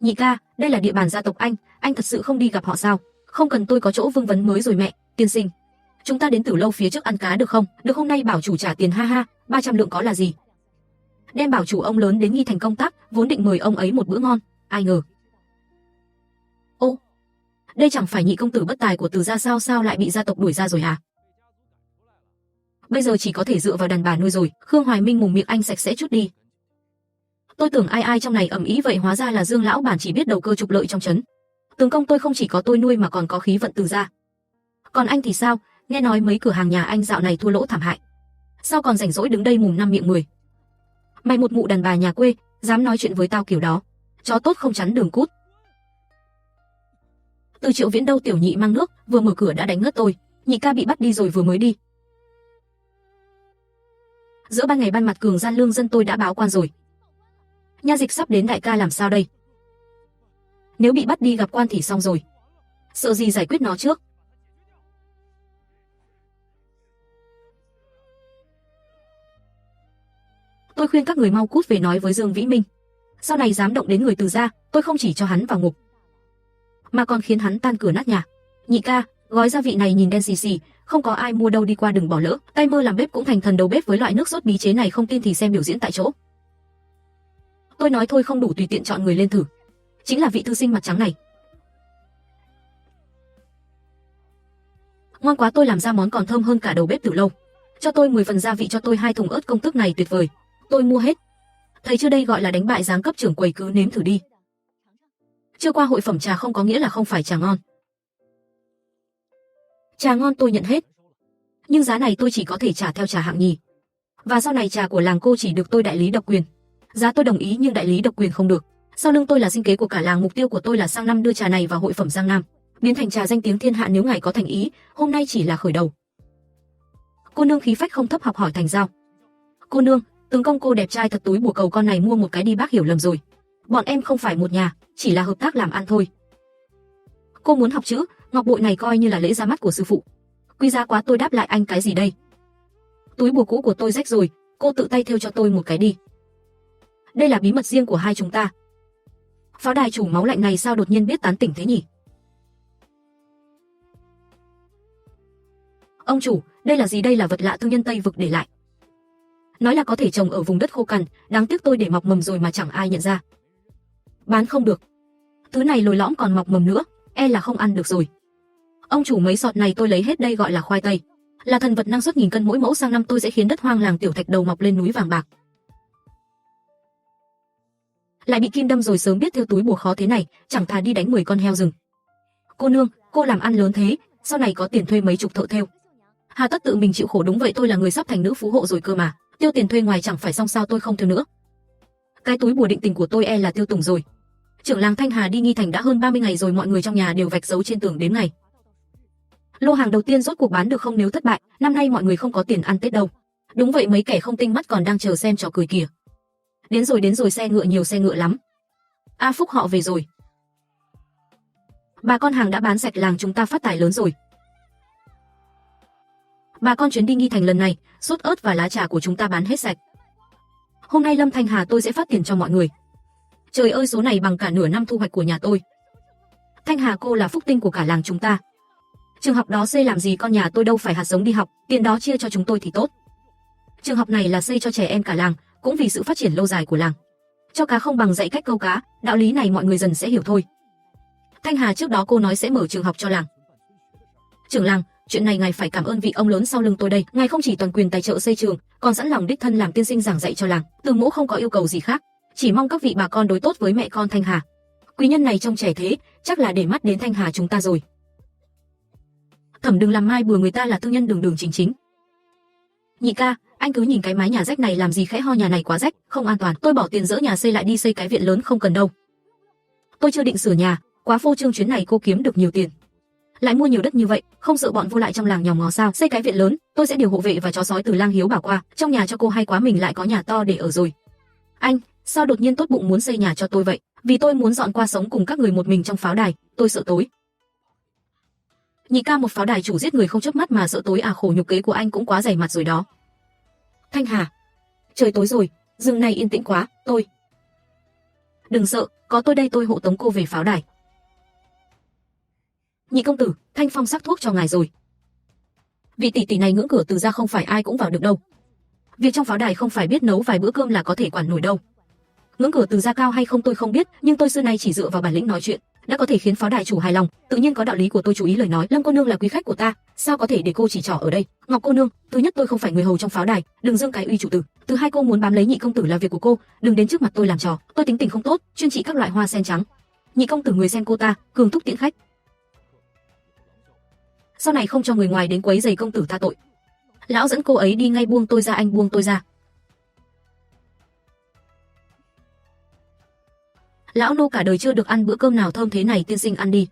Nhị ca, đây là địa bàn gia tộc anh thật sự không đi gặp họ sao? Không cần, tôi có chỗ vương vấn mới rồi mẹ. Tiên sinh, chúng ta đến Tử Lâu phía trước ăn cá được không? Được, hôm nay bảo chủ trả tiền, ha ha. 300 lượng có là gì? Đem bảo chủ ông lớn đến Nghi Thành công tác, vốn định mời ông ấy một bữa ngon, ai ngờ. Ô, đây chẳng phải nhị công tử bất tài của Từ gia sao, sao lại bị gia tộc đuổi ra rồi hả? Bây giờ chỉ có thể dựa vào đàn bà nuôi rồi. Khương Hoài Minh mồm miệng anh sạch sẽ chút đi. Tôi tưởng ai trong này ầm ĩ vậy, hóa ra là Dương lão bản chỉ biết đầu cơ trục lợi trong trấn. Tướng công tôi không chỉ có tôi nuôi mà còn có khí vận Từ gia. Còn anh thì sao? Nghe nói mấy cửa hàng nhà anh dạo này thua lỗ thảm hại. Sao còn rảnh rỗi đứng đây mồm năm miệng mười? Mày một mụ đàn bà nhà quê, dám nói chuyện với tao kiểu đó, chó tốt không chắn đường cút. Từ Triệu Viễn đâu, tiểu nhị mang nước, vừa mở cửa đã đánh ngất tôi. Nhị ca bị bắt đi rồi, vừa mới đi. Giữa ban ngày ban mặt cường gian lương dân, tôi đã báo quan rồi. Nha dịch sắp đến, đại ca làm sao đây? Nếu bị bắt đi gặp quan thì xong rồi. Sợ gì, giải quyết nó trước. Tôi khuyên các người mau cút về nói với Dương Vĩ Minh. Sau này dám động đến người Từ gia, tôi không chỉ cho hắn vào ngục, mà còn khiến hắn tan cửa nát nhà. Nhị ca, gói gia vị này nhìn đen xì xì, không có ai mua đâu, đi qua đừng bỏ lỡ. Tay mơ làm bếp cũng thành thần đầu bếp với loại nước sốt bí chế này, không tin thì xem biểu diễn tại chỗ. Tôi nói thôi không đủ, tùy tiện chọn người lên thử. Chính là vị thư sinh mặt trắng này. Ngon quá, tôi làm ra món còn thơm hơn cả đầu bếp Tử Lâu. Cho tôi 10 phần gia vị, cho tôi 2 thùng ớt, công thức này tuyệt vời. Tôi mua hết. Thấy chưa, đây gọi là đánh bại giáng cấp trưởng quầy, cứ nếm thử đi. Chưa qua hội phẩm trà không có nghĩa là không phải trà ngon. Trà ngon tôi nhận hết. Nhưng giá này tôi chỉ có thể trả theo trà hạng nhì. Và sau này trà của làng cô chỉ được tôi đại lý độc quyền. Giá tôi đồng ý nhưng đại lý độc quyền không được. Sau lưng tôi là sinh kế của cả làng, mục tiêu của tôi là sang năm đưa trà này vào hội phẩm Giang Nam, biến thành trà danh tiếng thiên hạ. Nếu ngài có thành ý, hôm nay chỉ là khởi đầu. Cô nương khí phách không thấp, học hỏi thành giao. Cô nương, tướng công cô đẹp trai thật, túi bùa cầu con này mua một cái đi, bác hiểu lầm rồi. Bọn em không phải một nhà, chỉ là hợp tác làm ăn thôi. Cô muốn học chữ, ngọc bội này coi như là lễ ra mắt của sư phụ. Quý giá quá, tôi đáp lại anh cái gì đây? Túi bùa cũ của tôi rách rồi, cô tự tay thêu cho tôi một cái đi. Đây là bí mật riêng của hai chúng ta. Pháo đài chủ máu lạnh này sao đột nhiên biết tán tỉnh thế nhỉ? Ông chủ, đây là gì? Đây là vật lạ thương nhân Tây Vực để lại. Nói là có thể trồng ở vùng đất khô cằn, đáng tiếc tôi để mọc mầm rồi mà chẳng ai nhận ra. Bán không được. Thứ này lồi lõm còn mọc mầm nữa, e là không ăn được rồi. Ông chủ, mấy sọt này tôi lấy hết, đây gọi là khoai tây. Là thần vật năng suất 1000 cân mỗi mẫu, sang năm tôi sẽ khiến đất hoang làng tiểu thạch đầu mọc lên núi vàng bạc. Lại bị kim đâm rồi, sớm biết thêu túi bùa khó thế này, chẳng thà đi đánh 10 con heo rừng. Cô nương, cô làm ăn lớn thế, sau này có tiền thuê mấy chục thợ thêu. Hà tất tự mình chịu khổ? Đúng vậy, tôi là người sắp thành nữ phú hộ rồi cơ mà, tiêu tiền thuê ngoài chẳng phải xong sao, tôi không thêu nữa. Cái túi bùa định tình của tôi e là tiêu tùng rồi. Trưởng làng Thanh Hà đi Nghi Thành đã hơn 30 ngày rồi, mọi người trong nhà đều vạch dấu trên tường đếm ngày. Lô hàng đầu tiên rốt cuộc bán được không? Nếu thất bại, năm nay mọi người không có tiền ăn Tết đâu. Đúng vậy, mấy kẻ không tinh mắt còn đang chờ xem trò cười kìa. Đến rồi, xe ngựa nhiều, xe ngựa lắm. A Phúc họ về rồi. Bà con hàng đã bán sạch, làng chúng ta phát tài lớn rồi. Bà con chuyến đi Nghi Thành lần này, sốt ớt và lá trà của chúng ta bán hết sạch. Hôm nay Lâm Thanh Hà tôi sẽ phát tiền cho mọi người. Trời ơi, số này bằng cả nửa năm thu hoạch của nhà tôi. Thanh Hà cô là phúc tinh của cả làng chúng ta. Trường học đó xây làm gì, con nhà tôi đâu phải hạt giống đi học, tiền đó chia cho chúng tôi thì tốt. Trường học này là xây cho trẻ em cả làng, cũng vì sự phát triển lâu dài của làng. Cho cá không bằng dạy cách câu cá, đạo lý này mọi người dần sẽ hiểu thôi. Thanh Hà, trước đó cô nói sẽ mở trường học cho làng. Trưởng làng, chuyện này ngài phải cảm ơn vị ông lớn sau lưng tôi đây, ngài không chỉ toàn quyền tài trợ xây trường, còn sẵn lòng đích thân làm tiên sinh giảng dạy cho làng. Từ mỗ không có yêu cầu gì khác, chỉ mong các vị bà con đối tốt với mẹ con Thanh Hà. Quý nhân này trông trẻ thế, chắc là để mắt đến Thanh Hà chúng ta rồi. Thẩm, đừng làm mai bừa người ta là thương nhân đường chính chính. Nhị ca, anh cứ nhìn cái mái nhà rách này làm gì, khẽ ho, nhà này quá rách, không an toàn. Tôi bỏ tiền dỡ nhà xây lại đi, xây cái viện lớn không cần đâu. Tôi chưa định sửa nhà, quá phô trương, chuyến này cô kiếm được nhiều tiền. Lại mua nhiều đất như vậy, không sợ bọn vô lại trong làng nhòm ngó sao? Xây cái viện lớn, tôi sẽ điều hộ vệ và chó sói từ lang hiếu bảo qua. Trong nhà cho cô hay quá, mình lại có nhà to để ở rồi. Anh, sao đột nhiên tốt bụng muốn xây nhà cho tôi vậy? Vì tôi muốn dọn qua sống cùng các người một mình trong pháo đài, tôi sợ tối. Nhị ca một pháo đài chủ giết người không chớp mắt mà sợ tối à, khổ nhục kế của anh cũng quá dày mặt rồi đó. Thanh Hà, trời tối rồi, rừng này yên tĩnh quá, tôi. Đừng sợ, có tôi đây, tôi hộ tống cô về pháo đài. Nhị công tử, Thanh Phong sắc thuốc cho ngài rồi. Vị tỷ tỷ này ngưỡng cửa Từ gia không phải ai cũng vào được đâu. Việc trong pháo đài không phải biết nấu vài bữa cơm là có thể quản nổi đâu. Ngưỡng cửa Từ gia cao hay không tôi không biết, nhưng tôi xưa nay chỉ dựa vào bản lĩnh nói chuyện, đã có thể khiến pháo đài chủ hài lòng, tự nhiên có đạo lý của tôi chú ý lời nói. Lâm cô nương là quý khách của ta, sao có thể để cô chỉ trỏ ở đây? Ngọc cô nương, thứ nhất tôi không phải người hầu trong pháo đài, đừng dương cái uy chủ tử. Thứ hai cô muốn bám lấy nhị công tử là việc của cô, đừng đến trước mặt tôi làm trò. Tôi tính tình không tốt, chuyên trị các loại hoa sen trắng. Nhị công tử người xem cô ta, cường thúc tiễn khách. Sau này không cho người ngoài đến quấy rầy công tử tha tội. Lão dẫn cô ấy đi ngay, buông tôi ra anh, buông tôi ra. Lão nô cả đời chưa được ăn bữa cơm nào thơm thế này, tiên sinh ăn đi.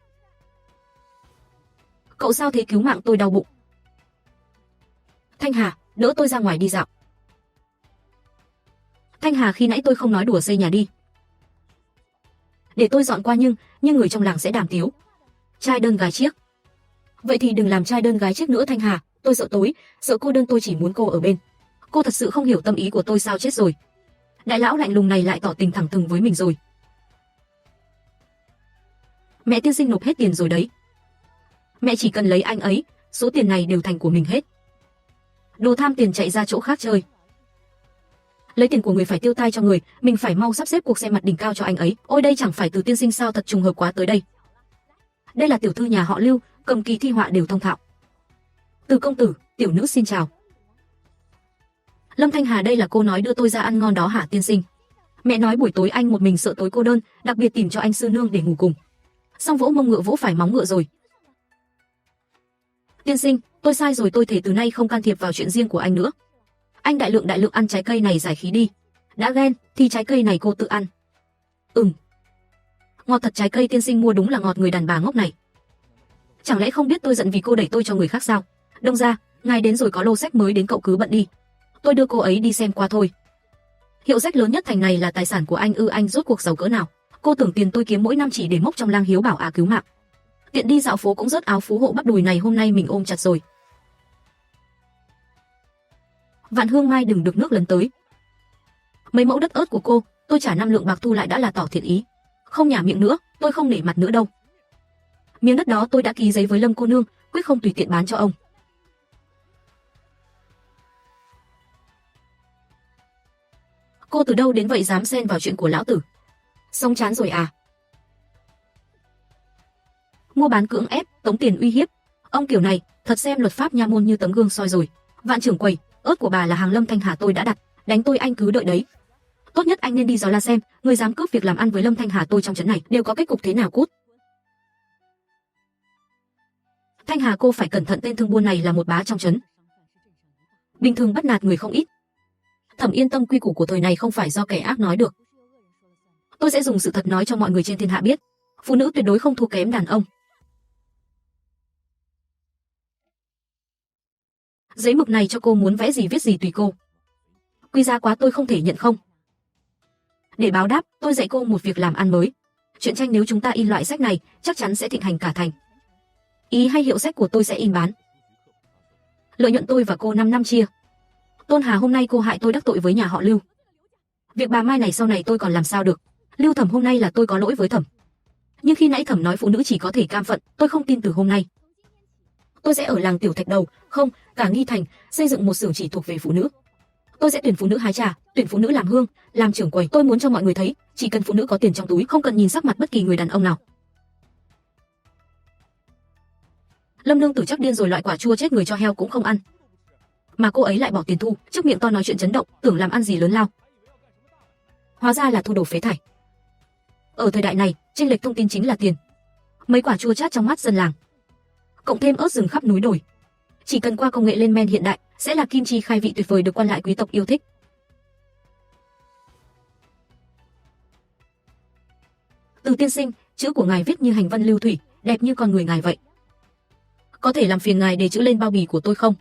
Cậu sao thế, cứu mạng tôi đau bụng. Thanh Hà, đỡ tôi ra ngoài đi dạo. Thanh Hà, khi nãy tôi không nói đùa, xây nhà đi. Để tôi dọn qua, nhưng người trong làng sẽ đàm tiếu. Trai đơn gái chiếc. Vậy thì đừng làm trai đơn gái chiếc nữa Thanh Hà, tôi sợ tối, sợ cô đơn, tôi chỉ muốn cô ở bên. Cô thật sự không hiểu tâm ý của tôi sao, chết rồi. Đại lão lạnh lùng này lại tỏ tình thẳng thừng với mình rồi. Mẹ, tiên sinh nộp hết tiền rồi đấy. Mẹ chỉ cần lấy anh ấy, số tiền này đều thành của mình hết. Đồ tham tiền chạy ra chỗ khác chơi. Lấy tiền của người phải tiêu tai cho người, mình phải mau sắp xếp cuộc xem mặt đỉnh cao cho anh ấy. Ôi đây chẳng phải Từ tiên sinh sao, thật trùng hợp quá tới đây. Đây là tiểu thư nhà họ Lưu, cầm kỳ thi họa đều thông thạo. Từ công tử, tiểu nữ xin chào. Lâm Thanh Hà, đây là cô nói đưa tôi ra ăn ngon đó hả tiên sinh? Mẹ nói buổi tối anh một mình sợ tối cô đơn, đặc biệt tìm cho anh sư nương để ngủ cùng. Xong vỗ mông ngựa vỗ phải móng ngựa rồi. Tiên sinh, tôi sai rồi, tôi thề từ nay không can thiệp vào chuyện riêng của anh nữa. Anh đại lượng ăn trái cây này giải khí đi. Đã ghen thì trái cây này cô tự ăn. Ngọt thật, trái cây tiên sinh mua đúng là ngọt, người đàn bà ngốc này. Chẳng lẽ không biết tôi giận vì cô đẩy tôi cho người khác sao? Đông ra, ngài đến rồi, có lô sách mới đến, cậu cứ bận đi. Tôi đưa cô ấy đi xem qua thôi. Hiệu sách lớn nhất thành này là tài sản của anh ư? Anh rốt cuộc giàu cỡ nào? Cô tưởng tiền tôi kiếm mỗi năm chỉ để mốc trong lang hiếu bảo à, cứu mạng. Tiện đi dạo phố cũng rớt áo phú hộ, bắp đùi này hôm nay mình ôm chặt rồi. Vạn hương mai đừng được nước lấn tới. Mấy mẫu đất ớt của cô, tôi trả 5 lượng bạc thu lại đã là tỏ thiện ý. Không nhả miệng nữa, tôi không nể mặt nữa đâu. Miếng đất đó tôi đã ký giấy với Lâm cô nương, quyết không tùy tiện bán cho ông. Cô từ đâu đến vậy, dám xen vào chuyện của lão tử? Sống chán rồi à? Mua bán cưỡng ép, tống tiền uy hiếp. Ông kiểu này, thật xem luật pháp nha môn như tấm gương soi rồi. Vạn trưởng quầy, ớt của bà là hàng Lâm Thanh Hà tôi đã đặt, đánh tôi anh cứ đợi đấy. Tốt nhất anh nên đi dò la xem, người dám cướp việc làm ăn với Lâm Thanh Hà tôi trong trấn này đều có kết cục thế nào cút. Thanh Hà, cô phải cẩn thận, tên thương buôn này là một bá trong trấn. Bình thường bắt nạt người không ít. Thẩm yên tâm, quy củ của thời này không phải do kẻ ác nói được. Tôi sẽ dùng sự thật nói cho mọi người trên thiên hạ biết, phụ nữ tuyệt đối không thua kém đàn ông. Giấy mực này cho cô, muốn vẽ gì viết gì tùy cô. Quý giá quá, tôi không thể nhận không. Để báo đáp, tôi dạy cô một việc làm ăn mới. Truyện tranh nếu chúng ta in loại sách này, chắc chắn sẽ thịnh hành cả thành. Ý hay hiệu sách của tôi sẽ in bán. Lợi nhuận tôi và cô 5 năm chia. Tôn Hà, hôm nay cô hại tôi đắc tội với nhà họ Lưu. Việc bà Mai này sau này tôi còn làm sao được. Lưu Thẩm, hôm nay là tôi có lỗi với Thẩm. Nhưng khi nãy Thẩm nói phụ nữ chỉ có thể cam phận, tôi không tin. Từ hôm nay tôi sẽ ở làng Tiểu Thạch Đầu, không, cả Nghi Thành, xây dựng một xưởng chỉ thuộc về phụ nữ. Tôi sẽ tuyển phụ nữ hái trà, tuyển phụ nữ làm hương, làm trưởng quầy. Tôi muốn cho mọi người thấy, chỉ cần phụ nữ có tiền trong túi, không cần nhìn sắc mặt bất kỳ người đàn ông nào. Lâm nương tử chắc điên rồi, loại quả chua chết người cho heo cũng không ăn. Mà cô ấy lại bỏ tiền thu, trước miệng to nói chuyện chấn động, tưởng làm ăn gì lớn lao. Hóa ra là thu đồ phế thải. Ở thời đại này, chênh lệch thông tin chính là tiền. Mấy quả chua chát trong mắt dân làng, cộng thêm ớt rừng khắp núi đồi, chỉ cần qua công nghệ lên men hiện đại, sẽ là kim chi khai vị tuyệt vời được quan lại quý tộc yêu thích. Từ tiên sinh, chữ của ngài viết như hành văn lưu thủy, đẹp như con người ngài vậy. Có thể làm phiền ngài đề chữ lên bao bì của tôi không?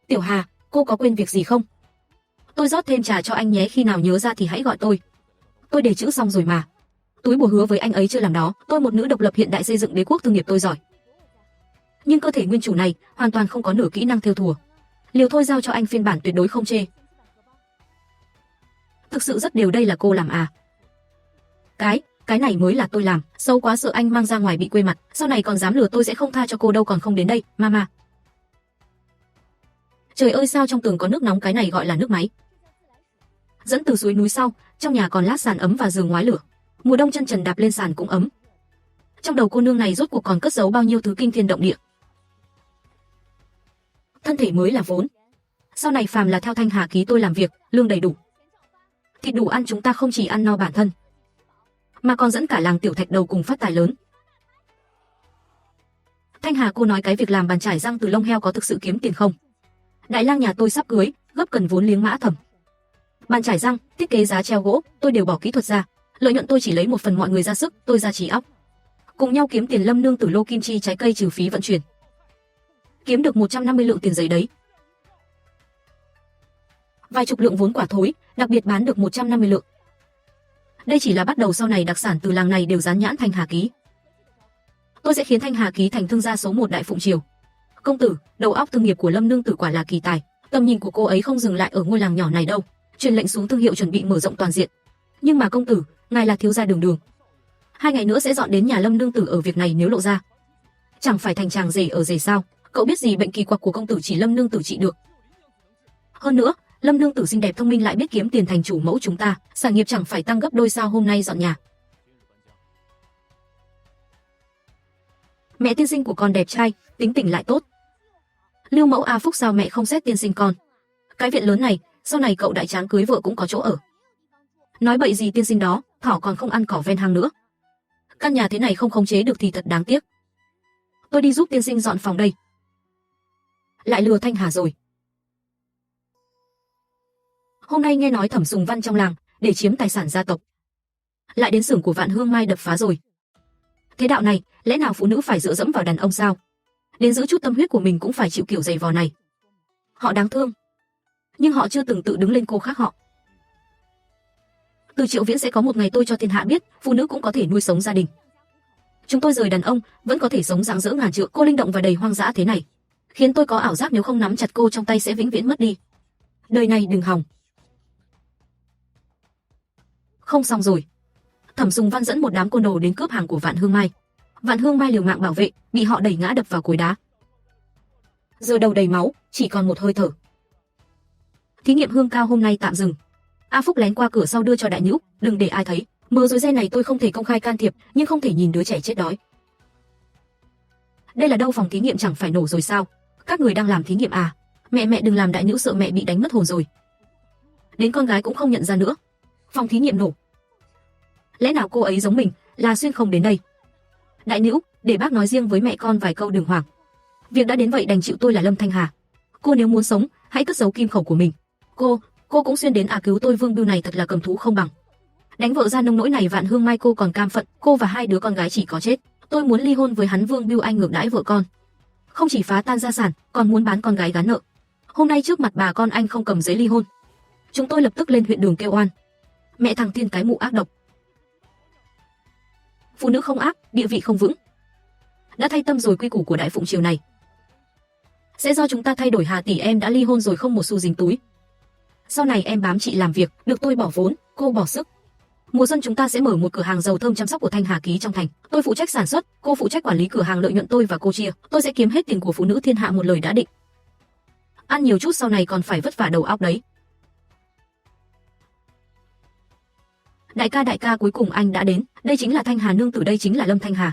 Tiểu Hà, cô có quên việc gì không? Tôi rót thêm trà cho anh nhé, khi nào nhớ ra thì hãy gọi tôi. Tôi đề chữ xong rồi mà. Túi bùa hứa với anh ấy chưa làm đó, tôi một nữ độc lập hiện đại xây dựng đế quốc thương nghiệp tôi giỏi. Nhưng cơ thể nguyên chủ này hoàn toàn không có nửa kỹ năng thêu thùa. Liều thôi giao cho anh phiên bản tuyệt đối không chê. Thực sự rất đều, đây là cô làm à? Cái này mới là tôi làm, xấu quá sợ anh mang ra ngoài bị quê mặt, sau này còn dám lừa tôi sẽ không tha cho cô đâu, còn không đến đây, mama. Trời ơi, sao trong tường có nước nóng, cái này gọi là nước máy. Dẫn từ suối núi sau, trong nhà còn lát sàn ấm và giường ngoái lửa. Mùa đông chân trần đạp lên sàn cũng ấm. Trong đầu cô nương này rốt cuộc còn cất giấu bao nhiêu thứ kinh thiên động địa. Thân thể mới là vốn. Sau này phàm là theo Thanh Hà ký tôi làm việc, lương đầy đủ. Thịt đủ ăn, chúng ta không chỉ ăn no bản thân, mà còn dẫn cả làng Tiểu Thạch Đầu cùng phát tài lớn. Thanh Hà, cô nói cái việc làm bàn chải răng từ lông heo có thực sự kiếm tiền không? Đại lang nhà tôi sắp cưới, gấp cần vốn liếng mã thẩm. Bàn chải răng, thiết kế giá treo gỗ, tôi đều bỏ kỹ thuật ra. Lợi nhuận tôi chỉ lấy một phần, mọi người ra sức, tôi ra trí óc. Cùng nhau kiếm tiền. Lâm nương tử lô kim chi trái cây trừ phí vận chuyển. Kiếm được 150 lượng tiền giấy đấy. Vài chục lượng vốn quả thối, đặc biệt bán được 150 lượng. Đây chỉ là bắt đầu, sau này đặc sản từ làng này đều dán nhãn Thanh Hà ký. Tôi sẽ khiến Thanh Hà ký thành thương gia số 1 Đại Phụng Triều. Công tử, đầu óc thương nghiệp của Lâm nương tử quả là kỳ tài. Tầm nhìn của cô ấy không dừng lại ở ngôi làng nhỏ này đâu, truyền lệnh xuống thương hiệu chuẩn bị mở rộng toàn diện. Nhưng mà công tử, ngài là thiếu gia Đường Đường. 2 ngày nữa sẽ dọn đến nhà Lâm nương tử, ở việc này nếu lộ ra, chẳng phải thành chàng rể ở rể sao? Cậu biết gì, bệnh kỳ quặc của công tử chỉ Lâm nương tử trị được. Hơn nữa, Lâm nương tử xinh đẹp thông minh lại biết kiếm tiền, thành chủ mẫu chúng ta, sản nghiệp chẳng phải tăng gấp đôi sao? Hôm nay dọn nhà. Mẹ tiên sinh của con đẹp trai, tính tình lại tốt. Lưu mẫu A Phúc, sao mẹ không xét tiên sinh con? Cái viện lớn này, sau này cậu đại tráng cưới vợ cũng có chỗ ở. Nói bậy gì tiên sinh đó, thỏ còn không ăn cỏ ven hang nữa. Căn nhà thế này không khống chế được thì thật đáng tiếc. Tôi đi giúp tiên sinh dọn phòng đây. Lại lừa Thanh Hà rồi. Hôm nay nghe nói Thẩm Sùng Văn trong làng để chiếm tài sản gia tộc, lại đến xưởng của Vạn Hương Mai đập phá rồi. Thế đạo này, lẽ nào phụ nữ phải dựa dẫm vào đàn ông sao? Đến giữ chút tâm huyết của mình cũng phải chịu kiểu giày vò này. Họ đáng thương, nhưng họ chưa từng tự đứng lên cô khác họ. Từ Triệu Viễn sẽ có một ngày tôi cho thiên hạ biết, phụ nữ cũng có thể nuôi sống gia đình. Chúng tôi rời đàn ông, vẫn có thể sống rạng rỡ ngàn trượng. Cô linh động và đầy hoang dã thế này, khiến tôi có ảo giác nếu không nắm chặt cô trong tay sẽ vĩnh viễn mất đi. Đời này đừng hòng. Không xong rồi. Thẩm Sùng Văn dẫn một đám côn đồ đến cướp hàng của Vạn Hương Mai. Vạn Hương Mai liều mạng bảo vệ, bị họ đẩy ngã đập vào cối đá. Giờ đầu đầy máu, chỉ còn một hơi thở. Thí nghiệm hương cao hôm nay tạm dừng. A Phúc lén qua cửa sau đưa cho Đại Nhũ, đừng để ai thấy. Mớ rối ren này tôi không thể công khai can thiệp, nhưng không thể nhìn đứa trẻ chết đói. Đây là đâu, phòng thí nghiệm chẳng phải nổ rồi sao? Các người đang làm thí nghiệm à? Mẹ đừng làm, Đại Nhũ sợ mẹ bị đánh mất hồn rồi. Đến con gái cũng không nhận ra nữa. Phòng thí nghiệm nổ. Lẽ nào cô ấy giống mình, là xuyên không đến đây? Đại Nhũ, để bác nói riêng với mẹ con vài câu, đừng hoảng. Việc đã đến vậy đành chịu, tôi là Lâm Thanh Hà. Cô nếu muốn sống, hãy cất giấu kim khẩu của mình. Cô cũng xuyên đến à? Cứu tôi, Vương Bưu này thật là cầm thú không bằng. Đánh vợ ra nông nỗi này, Vạn Hương Mai cô còn cam phận, cô và 2 đứa con gái chỉ có chết. Tôi muốn ly hôn với hắn. Vương Bưu Anh ngược đãi vợ con, không chỉ phá tan gia sản, còn muốn bán con gái gán nợ. Hôm nay trước mặt bà con anh không cầm giấy ly hôn, chúng tôi lập tức lên huyện Đường kêu oan. Mẹ thằng Tiên cái mụ ác độc. Phụ nữ không ác, địa vị không vững. Đã thay tâm rồi, quy củ của Đại Phụng Triều này sẽ do chúng ta thay đổi. Hà tỷ em đã ly hôn rồi, không một xu dính túi. Sau này em bám chị làm việc, được tôi bỏ vốn, cô bỏ sức. Mùa xuân chúng ta sẽ mở một cửa hàng dầu thơm chăm sóc của Thanh Hà ký trong thành. Tôi phụ trách sản xuất, cô phụ trách quản lý cửa hàng, lợi nhuận tôi và cô chia. Tôi sẽ kiếm hết tiền của phụ nữ thiên hạ, một lời đã định. Ăn nhiều chút, sau này còn phải vất vả đầu óc đấy. Đại ca, cuối cùng anh đã đến. Đây chính là Thanh Hà nương tử, đây chính là Lâm Thanh Hà,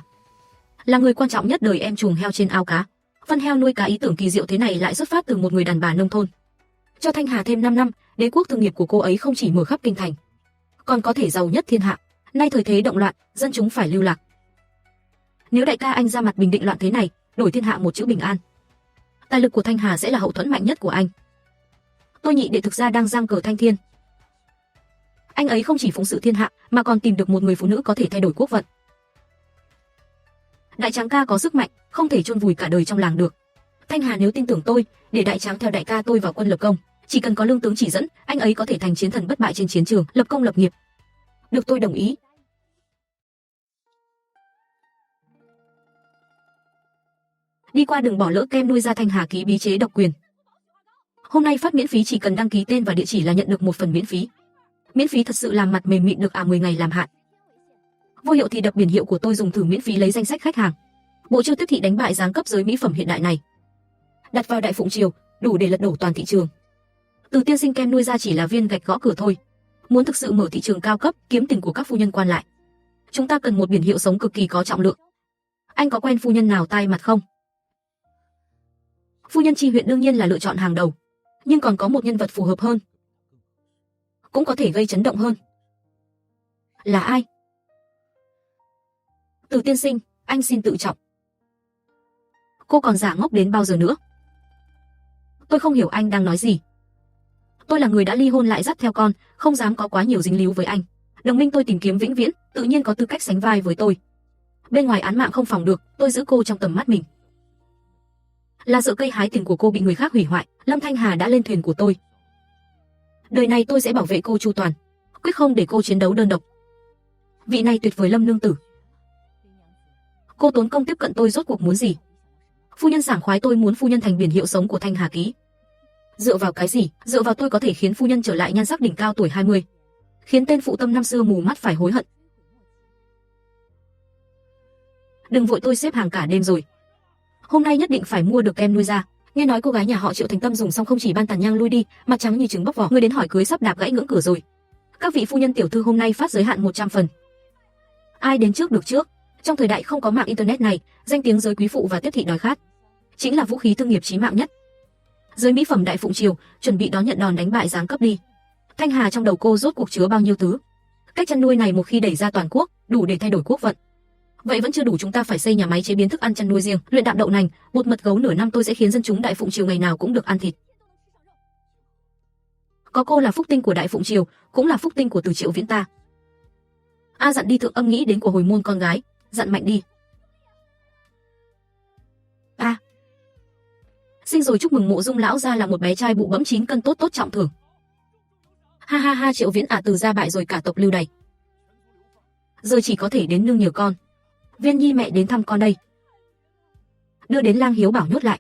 là người quan trọng nhất đời em. Chuồng heo trên ao cá, phân heo nuôi cá, ý tưởng kỳ diệu thế này lại xuất phát từ một người đàn bà nông thôn. Cho Thanh Hà thêm 5 năm, đế quốc thương nghiệp của cô ấy không chỉ mở khắp kinh thành, còn có thể giàu nhất thiên hạ. Nay thời thế động loạn, dân chúng phải lưu lạc. Nếu đại ca anh ra mặt bình định loạn thế này, đổi thiên hạ một chữ bình an, tài lực của Thanh Hà sẽ là hậu thuẫn mạnh nhất của anh. Tôi nhị đệ thực ra đang giang cờ thanh thiên. Anh ấy không chỉ phụng sự thiên hạ, mà còn tìm được một người phụ nữ có thể thay đổi quốc vận. Đại tráng ca có sức mạnh, không thể chôn vùi cả đời trong làng được. Thanh Hà nếu tin tưởng tôi, để đại tráng theo đại ca tôi vào quân lập công, chỉ cần có lương tướng chỉ dẫn, anh ấy có thể thành chiến thần bất bại trên chiến trường, lập công lập nghiệp. Được, tôi đồng ý. Đi qua đừng bỏ lỡ kem nuôi da Thanh Hà ký bí chế độc quyền. Hôm nay phát miễn phí, chỉ cần đăng ký tên và địa chỉ là nhận được một phần miễn phí. Miễn phí thật sự làm mặt mềm mịn được 10 ngày làm hạn. Vô hiệu thì đập biển hiệu của tôi dùng thử miễn phí lấy danh sách khách hàng. Bộ chiêu tiếp thị đánh bại giáng cấp giới mỹ phẩm hiện đại này. Đặt vào Đại Phụng Triều, đủ để lật đổ toàn thị trường. Từ tiên sinh kem nuôi da chỉ là viên gạch gõ cửa thôi. Muốn thực sự mở thị trường cao cấp, kiếm tiền của các phu nhân quan lại, chúng ta cần một biển hiệu sống cực kỳ có trọng lượng. Anh có quen phu nhân nào tai mặt không? Phu nhân Chi huyện đương nhiên là lựa chọn hàng đầu, nhưng còn có một nhân vật phù hợp hơn, cũng có thể gây chấn động hơn. Là ai? Từ tiên sinh, anh xin tự trọng. Cô còn giả ngốc đến bao giờ nữa? Tôi không hiểu anh đang nói gì. Tôi là người đã ly hôn lại dắt theo con, không dám có quá nhiều dính líu với anh. Đồng minh tôi tìm kiếm vĩnh viễn, tự nhiên có tư cách sánh vai với tôi. Bên ngoài án mạng không phòng được, tôi giữ cô trong tầm mắt mình. Là sợ cây hái tiền của cô bị người khác hủy hoại, Lâm Thanh Hà đã lên thuyền của tôi. Đời này tôi sẽ bảo vệ cô chu toàn, quyết không để cô chiến đấu đơn độc. Vị này tuyệt vời Lâm nương tử. Cô tốn công tiếp cận tôi rốt cuộc muốn gì? Phu nhân sảng khoái, tôi muốn phu nhân thành biển hiệu sống của Thanh Hà ký. Dựa vào cái gì? Dựa vào tôi có thể khiến phu nhân trở lại nhan sắc đỉnh cao tuổi 20, khiến tên phụ tâm năm xưa mù mắt phải hối hận. Đừng vội, tôi xếp hàng cả đêm rồi. Hôm nay nhất định phải mua được kem nuôi da. Nghe nói cô gái nhà họ Triệu thành tâm dùng xong không chỉ ban tàn nhang lui đi, mặt trắng như trứng bóc vỏ. Người đến hỏi cưới sắp đạp gãy ngưỡng cửa rồi. Các vị phu nhân tiểu thư hôm nay phát giới hạn 100 phần. Ai đến trước được trước. Trong thời đại không có mạng internet này, danh tiếng giới quý phụ và tiếp thị đói khát chính là vũ khí thương nghiệp chí mạng nhất. Giới mỹ phẩm Đại Phụng Triều chuẩn bị đón nhận đòn đánh bại giáng cấp đi. Thanh Hà trong đầu cô rốt cuộc chứa bao nhiêu thứ? Cách chăn nuôi này một khi đẩy ra toàn quốc, đủ để thay đổi quốc vận. Vậy vẫn chưa đủ, chúng ta phải xây nhà máy chế biến thức ăn chăn nuôi riêng, luyện đạm đậu nành, bột mật gấu. Nửa năm tôi sẽ khiến dân chúng Đại Phụng Triều ngày nào cũng được ăn thịt. Có cô là phúc tinh của Đại Phụng Triều, cũng là phúc tinh của Từ Triệu Viễn ta. Dặn đi thượng âm nghĩ đến của hồi môn con gái, dặn mạnh đi. Sinh rồi chúc mừng Mộ Dung lão gia là một bé trai bụ bẫm 9 cân tốt tốt trọng thưởng. Ha ha ha, Triệu Viễn Từ gia bại rồi, cả tộc lưu đày. Giờ chỉ có thể đến nương nhờ con. Viên Nhi mẹ đến thăm con đây. Đưa đến Lang Hiếu bảo nhốt lại.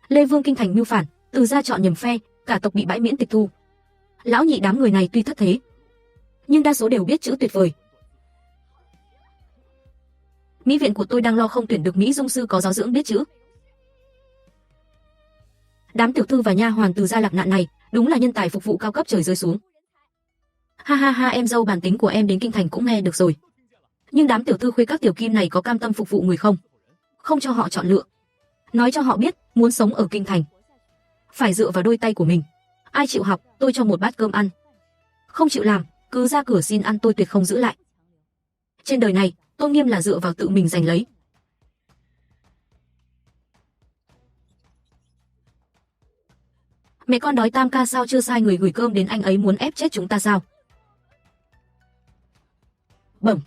Lê Vương kinh thành mưu phản, Từ gia chọn nhầm phe, cả tộc bị bãi miễn tịch thu. Lão nhị đám người này tuy thất thế, nhưng đa số đều biết chữ tuyệt vời. Mỹ viện của tôi đang lo không tuyển được mỹ dung sư có giáo dưỡng biết chữ. Đám tiểu thư và nha hoàn Từ gia lạc nạn này đúng là nhân tài phục vụ cao cấp trời rơi xuống. Ha ha ha, em dâu bản tính của em đến kinh thành cũng nghe được rồi. Nhưng đám tiểu thư khuê các tiểu kim này có cam tâm phục vụ người không? Không cho họ chọn lựa. Nói cho họ biết, muốn sống ở kinh thành phải dựa vào đôi tay của mình. Ai chịu học, tôi cho một bát cơm ăn. Không chịu làm, cứ ra cửa xin ăn, tôi tuyệt không giữ lại. Trên đời này, tôn nghiêm là dựa vào tự mình giành lấy. Mẹ con đói tam ca sao chưa sai người gửi cơm đến, anh ấy muốn ép chết chúng ta sao? Bẩm,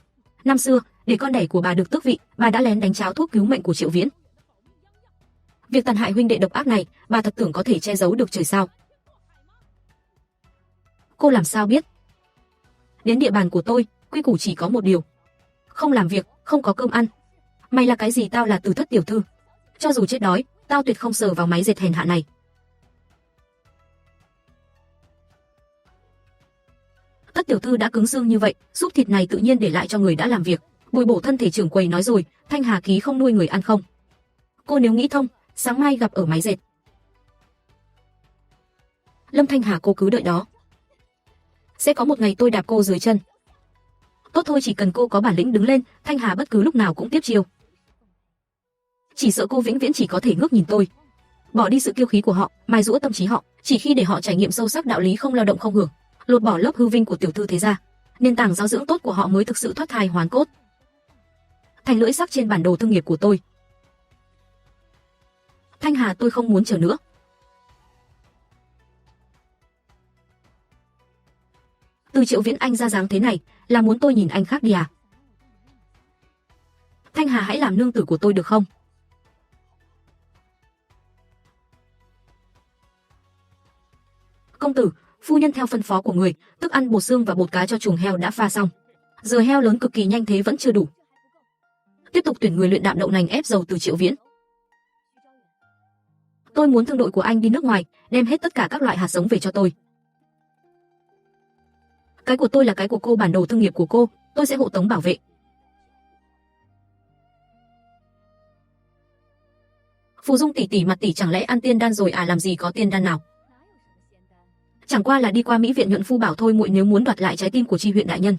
năm xưa, để con đẻ của bà được tước vị, bà đã lén đánh cháo thuốc cứu mệnh của Triệu Viễn. Việc tàn hại huynh đệ độc ác này, bà thật tưởng có thể che giấu được trời sao? Cô làm sao biết? Đến địa bàn của tôi, quy củ chỉ có một điều. Không làm việc, không có cơm ăn. Mày là cái gì, tao là Từ thất tiểu thư. Cho dù chết đói, tao tuyệt không sờ vào máy dệt hèn hạ này. Thất tiểu thư đã cứng xương như vậy, súp thịt này tự nhiên để lại cho người đã làm việc. Bồi bổ thân thể, trưởng quầy nói rồi, Thanh Hà ký không nuôi người ăn không. Cô nếu nghĩ thông, sáng mai gặp ở máy dệt. Lâm Thanh Hà, cô cứ đợi đó. Sẽ có một ngày tôi đạp cô dưới chân. Tốt thôi, chỉ cần cô có bản lĩnh đứng lên, Thanh Hà bất cứ lúc nào cũng tiếp chiêu. Chỉ sợ cô vĩnh viễn chỉ có thể ngước nhìn tôi. Bỏ đi sự kiêu khí của họ, mài giũa tâm trí họ, chỉ khi để họ trải nghiệm sâu sắc đạo lý không lao động không hưởng, lột bỏ lớp hư vinh của tiểu thư thế gia, nền tảng giáo dưỡng tốt của họ mới thực sự thoát thai hoàn cốt, thành lưỡi sắc trên bản đồ thương nghiệp của tôi. Thanh Hà, tôi không muốn chờ nữa. Từ Triệu Viễn anh ra dáng thế này, là muốn tôi nhìn anh khác đi à? Thanh Hà, hãy làm nương tử của tôi được không? Công tử, phu nhân theo phân phó của người, tức ăn bột xương và bột cá cho chuồng heo đã pha xong. Giờ heo lớn cực kỳ nhanh thế vẫn chưa đủ. Tiếp tục tuyển người luyện đạm đậu nành ép dầu từ Triệu Viễn. Tôi muốn thương đội của anh đi nước ngoài, đem hết tất cả các loại hạt giống về cho tôi. Cái của tôi là cái của cô, bản đồ thương nghiệp của cô, tôi sẽ hộ tống bảo vệ. Phù Dung tỷ tỷ, mặt tỷ chẳng lẽ ăn tiên đan rồi à? Làm gì có tiên đan nào. Chẳng qua là đi qua mỹ viện nhuận phu bảo thôi, muội nếu muốn đoạt lại trái tim của Tri huyện đại nhân,